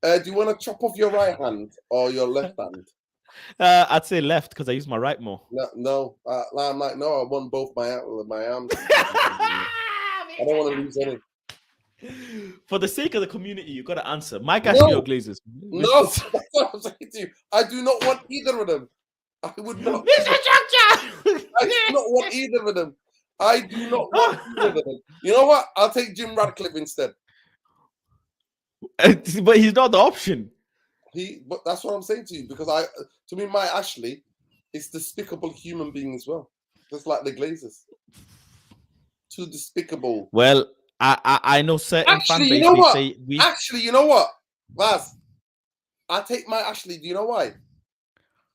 S3: Do you want to chop off your right hand or your left hand?
S2: I'd say left because I use my right more.
S3: No. I'm like, no. I want both my arms. I don't want to lose any.
S2: For the sake of the community, you got to answer. Mike Ashley or Glazers?
S3: No, that's what I'm saying to you. I do not want either of them. I would not. I do not want either of them. I do not want either of them. You know what? I'll take Jim Radcliffe instead.
S2: But he's not the option.
S3: But that's what I'm saying to you, because to me, Mike Ashley is despicable human being as well, just like the Glazers. Too despicable.
S2: Well, I know certain fan bases.
S3: You know what? Actually, you know what, Vaz? I take my Ashley. Do you know why?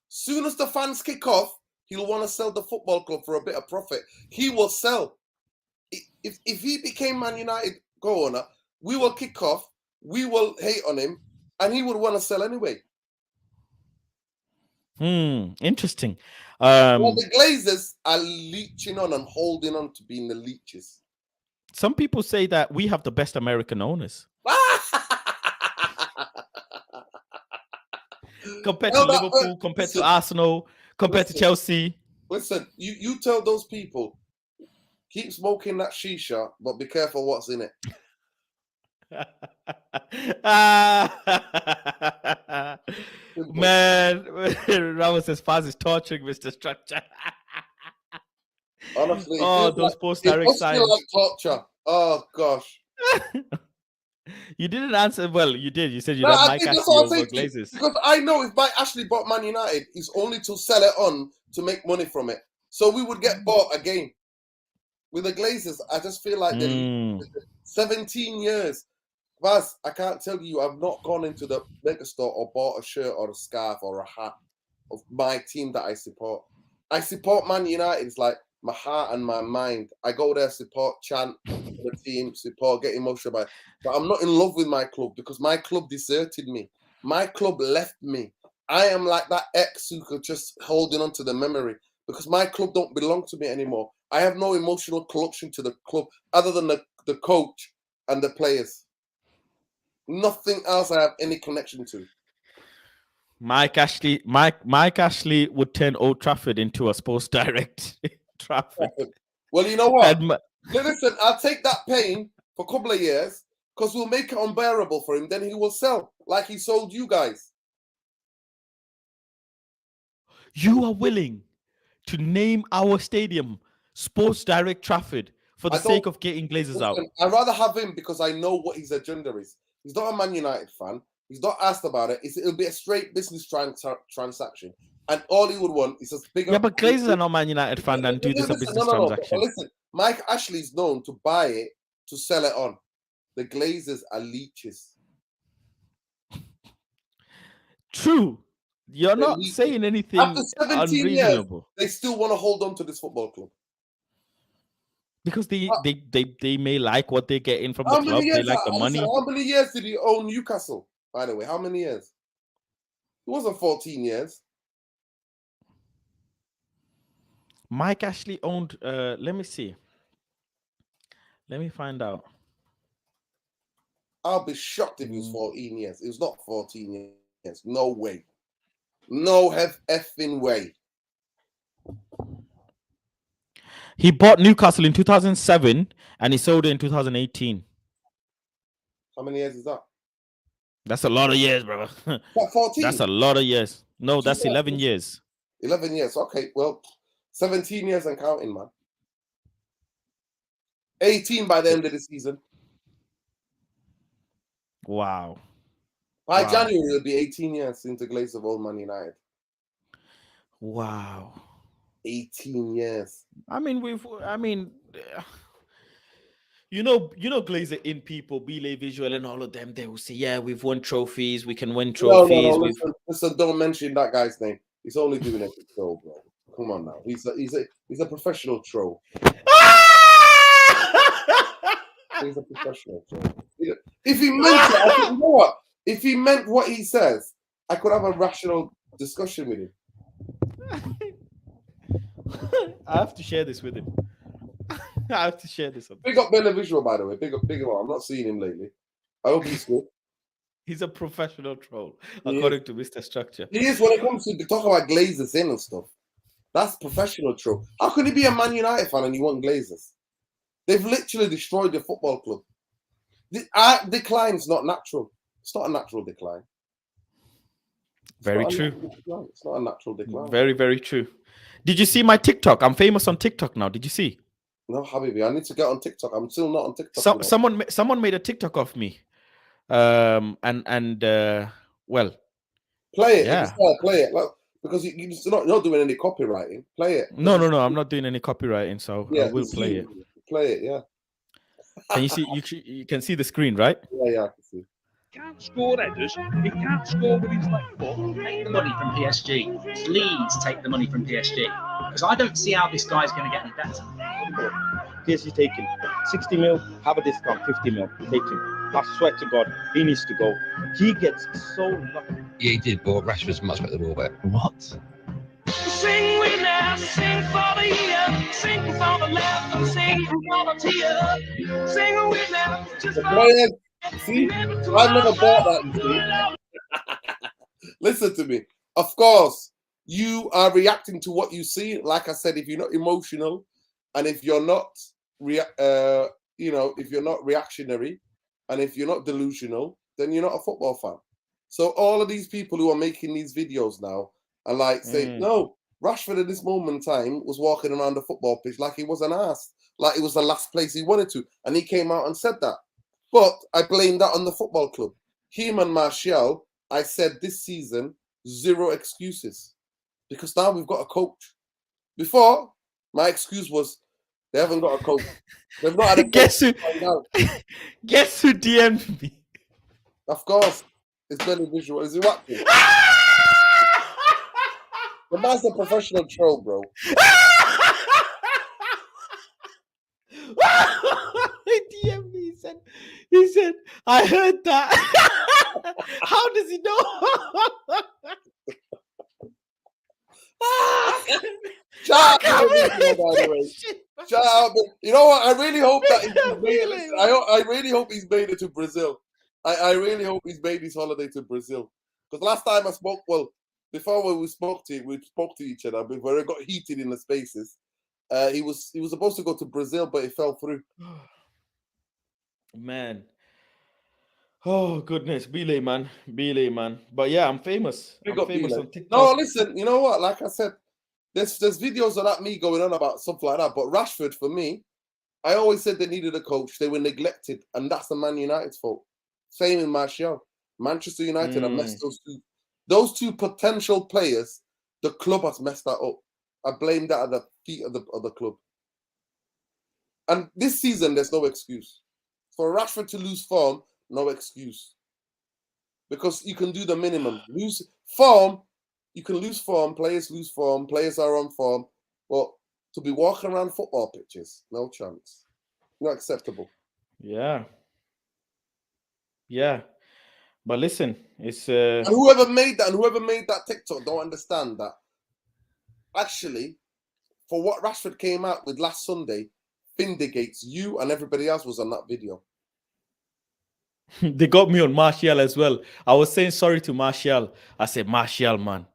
S3: Soon as the fans kick off, he'll want to sell the football club for a bit of profit. He will sell. If he became Man United co-owner, we will kick off. We will hate on him, and he would want to sell anyway.
S2: Interesting.
S3: Well, the Glazers are leeching on and holding on to being the leeches.
S2: Some people say that we have the best American owners. Compared to Liverpool, compared to Arsenal, compared to Chelsea.
S3: Listen, you tell those people, keep smoking that shisha, but be careful what's in it.
S2: Man, Ramos says Faz is torturing Mr. Structure.
S3: Honestly,
S2: those post-direct signs.
S3: Like torture. Oh gosh.
S2: You didn't answer. Well, you did. You said you'd have Mike Ashley over Glazers.
S3: Because I know if Mike Ashley bought Man United, it's only to sell it on to make money from it. So we would get bought again. With the Glazers, I just feel like 17 years. Vaz, I can't tell you, I've not gone into the mega store or bought a shirt or a scarf or a hat of my team that I support. I support Man United. It's like my heart and my mind. I go there, support, chant for the team, support, get emotional about it. But I'm not in love with my club because my club deserted me. My club left me. I am like that ex who could just holding on to the memory because my club don't belong to me anymore. I have no emotional connection to the club other than the coach and the players. Nothing else I have any connection to.
S2: Mike Ashley would turn Old Trafford into a Sports Direct traffic.
S3: Well, you know what?
S2: And
S3: Listen, I'll take that pain for a couple of years because we'll make it unbearable for him. Then he will sell like he sold you guys.
S2: you are willing to name our stadium Sports Direct Trafford for the sake of getting Glazers out.
S3: I'd rather have him because I know what his agenda is. He's not a Man United fan. He's not asked about it. It'll be a straight business transaction. And all he would want is a bigger...
S2: Yeah, but Glazers are not Man United fan and do this a business transaction.
S3: Listen, Mike Ashley's known to buy it to sell it on. The Glazers are leeches.
S2: True. You're not saying anything
S3: After 17
S2: unreasonable.
S3: years, they still want to hold on to this football club.
S2: Because they may like what they're getting from the club. They like the money.
S3: How many years did he own Newcastle, by the way? How many years? It wasn't 14 years.
S2: Mike Ashley owned, let me see. Let me find out.
S3: I'll be shocked if it was 14 years. It was not 14 years. No way. No effing way.
S2: He bought Newcastle in 2007 and he sold it in 2018.
S3: How many years is that?
S2: That's a lot of years, brother.
S3: 14?
S2: That's a lot of years. No, that's 11 years.
S3: 11 years. Okay, well, 17 years and counting, man. 18 by the end of the season.
S2: Wow.
S3: By January, it'll be 18 years since the Glazers of Old Man United.
S2: Wow.
S3: 18 years.
S2: You know, Glazer in people, Belay Visual and all of them, they will say, yeah, we've won trophies, we can win trophies.
S3: No, listen, don't mention that guy's name. He's only doing it to troll, bro. Come on now. He's a professional troll. He's a professional troll. If he meant it, you know what? If he meant what he says, I could have a rational discussion with him.
S2: I have to share this with him. I have to share this.
S3: Big up Bella Visual, by the way. Big up. I'm not seeing him lately. I hope he's good.
S2: He's a professional troll, according to Mr. Structure.
S3: He is when it comes to talk about Glazers in and stuff. That's professional troll. How can he be a Man United fan and you want Glazers? They've literally destroyed the football club. The decline is not natural. It's not a natural decline.
S2: Very true.
S3: It's not a natural decline.
S2: Very, very true. Did you see my TikTok? I'm famous on TikTok now. Did you see?
S3: No, Habibi, I need to get on TikTok. I'm still not on TikTok.
S2: Someone made a TikTok of me. Well,
S3: play it.
S2: Yeah.
S3: Play it. Because you're not doing any copywriting. Play it.
S2: No. I'm not doing any copywriting, so yeah, I will play it.
S3: Play it, yeah.
S2: Can you see? You can see the screen, right?
S3: Yeah, I can see.
S4: Can't score headers. He can't score with his left foot.
S5: Take the money from PSG. Please take the money from PSG. Because I don't see how this guy's going to get any better.
S6: PSG taking 60 mil, have a discount, 50 mil, take him. I swear to God, he needs to go. He gets so lucky.
S7: Yeah, he did, but Rashford's much better than all that.
S8: What?
S4: Sing with now, sing for the year, sing for the left, sing for the tear. Sing with now, just for
S3: the... See, I've never bought that. Listen to me. Of course, you are reacting to what you see. Like I said, if you're not emotional, and if you're not, if you're not reactionary, and if you're not delusional, then you're not a football fan. So all of these people who are making these videos now are like saying, no, Rashford at this moment in time was walking around the football pitch like he was an ass, like it was the last place he wanted to, and he came out and said that. But I blame that on the football club. Him and Martial, I said this season, 0 excuses. Because now we've got a coach. Before, my excuse was they haven't got a coach. They've not had a
S2: Guess who DM'd me?
S3: Of course. It's Benny Visual. Is it Watkins? The man's a professional troll, bro.
S2: He DM'd me. He said, I heard that. How does he know?
S3: Shout out, by the way. Shout out. You know what? I really hope that he's made it. I really hope he's made it to Brazil. I really hope he's made his holiday to Brazil. Because last time I spoke, before we spoke to each other, before it got heated in the spaces, He was supposed to go to Brazil, but he fell through.
S2: Man. Oh goodness, Belay man. But yeah, I'm famous.
S3: Big
S2: I'm
S3: up
S2: famous
S3: Belay.
S2: on TikTok.
S3: No, listen, you know what? Like I said, there's videos of that me going on about something like that. But Rashford, for me, I always said they needed a coach. They were neglected, and that's the Man United's fault. Same in Martial. Manchester United have messed those two potential players. The club has messed that up. I blame that at the feet of the club. And this season, there's no excuse for Rashford to lose form. No excuse, because you can do the minimum. Lose form, you can lose form. Players lose form. Players are on form, but to be walking around football pitches, no chance. Not acceptable.
S2: Yeah. But listen, it's
S3: And whoever made that TikTok don't understand that. Actually, for what Rashford came out with last Sunday, vindicates you and everybody else was on that video.
S2: they got me on Martial as well. I was saying sorry to Martial. I said, Martial, man,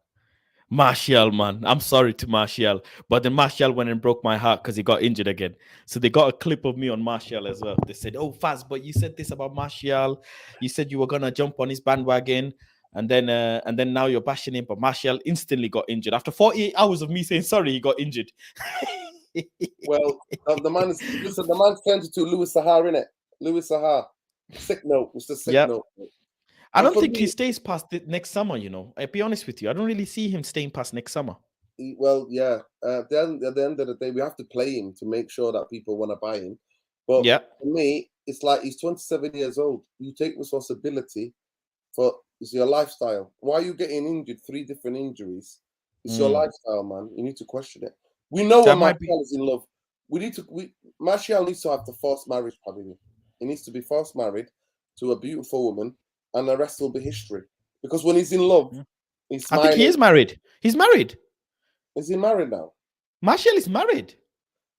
S2: I'm sorry to Martial. But then Martial went and broke my heart because he got injured again. So they got a clip of me on Martial as well. They said, oh, Faz, but you said this about Martial. You said you were going to jump on his bandwagon. And then now you're bashing him. But Martial instantly got injured. After 48 hours of me saying sorry, he got injured.
S3: Well, the man's turned to Louis Sahar, innit? Louis Sahar. Sick note. It's the sick note.
S2: I don't think he stays past next summer, you know. I'll be honest with you. I don't really see him staying past next summer.
S3: Well, yeah. At the end of the day, we have to play him to make sure that people want to buy him. But for me, it's like he's 27 years old. You take responsibility for it's your lifestyle. Why are you getting injured? 3 different injuries. It's your lifestyle, man. You need to question it. We know when Martial is in love. Martial needs to have the forced marriage, probably. He needs to be forced married to a beautiful woman, and the rest will be history. Because when he's in love, he's smiling.
S2: I think he is married. He's married.
S3: Is he married now?
S2: Martial is married.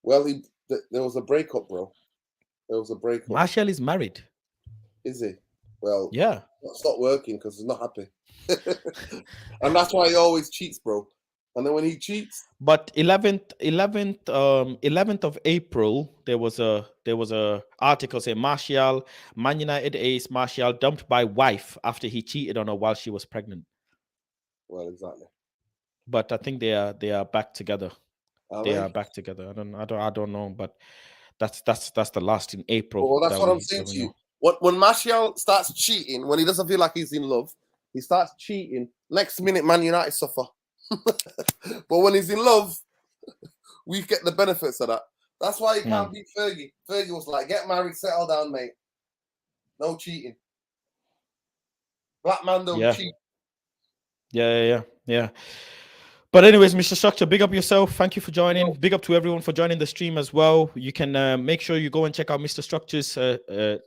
S3: Well, there was a breakup, bro. There was a breakup.
S2: Martial is married.
S3: Is he? Well,
S2: yeah.
S3: It's not working because he's not happy. And that's why he always cheats, bro. And then when he cheats,
S2: but 11th of April, there was a article saying Martial, Man United ace Martial dumped by wife after he cheated on her while she was pregnant.
S3: Well, exactly.
S2: But I think they are back together.
S3: Are
S2: back together. I don't know, but that's the last in April.
S3: Well, that's what I'm saying to you. When Martial starts cheating, when he doesn't feel like he's in love, he starts cheating. Next minute, Man United suffer. But when he's in love, we get the benefits of that. That's why he can't beat Fergie. Fergie was like, get married, settle down, mate. No cheating. Black man don't cheat.
S2: Yeah. But anyways, Mr. Structure, big up yourself. Thank you for joining. Big up to everyone for joining the stream as well. You can make sure you go and check out Mr. Structure's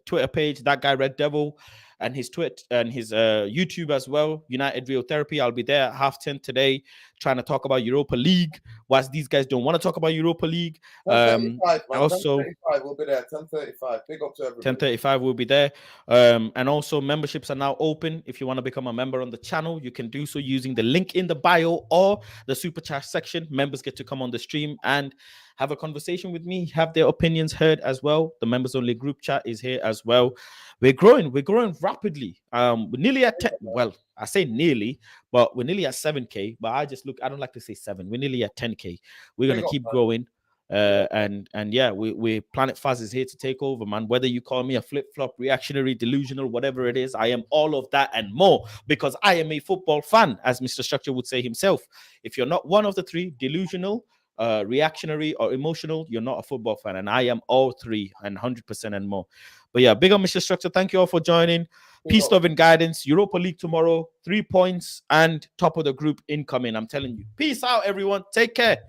S2: Twitter page, That Guy Red Devil, and his YouTube as well, United Real Therapy. I'll be there at 10:30 today trying to talk about Europa League, whilst these guys don't want to talk about Europa League.
S3: 10:35,
S2: also
S3: 10:35, we'll be there. 10:35. Big up to everybody.
S2: 10:35 we'll be there. And also memberships are now open. If you want to become a member on the channel, you can do so using the link in the bio or the super chat section. Members get to come on the stream and have a conversation with me, have their opinions heard as well. The members only group chat is here as well. We're growing rapidly. We're nearly at 10. Well, I say nearly, but we're nearly at 7K. But I don't like to say 7. We're nearly at 10K. We're gonna keep growing. And yeah, we Planet Faz is here to take over, man. Whether you call me a flip-flop, reactionary, delusional, whatever it is, I am all of that and more, because I am a football fan, as Mr. Structure would say himself. If you're not one of the 3, delusional, reactionary, or emotional, you're not a football fan. And I am all 3 and 100% and more. But yeah, big on Mr. Structure. Thank you all for joining. Peace, love, and guidance. Europa League tomorrow, 3 points and top of the group incoming. I'm telling you. Peace out, everyone. Take care.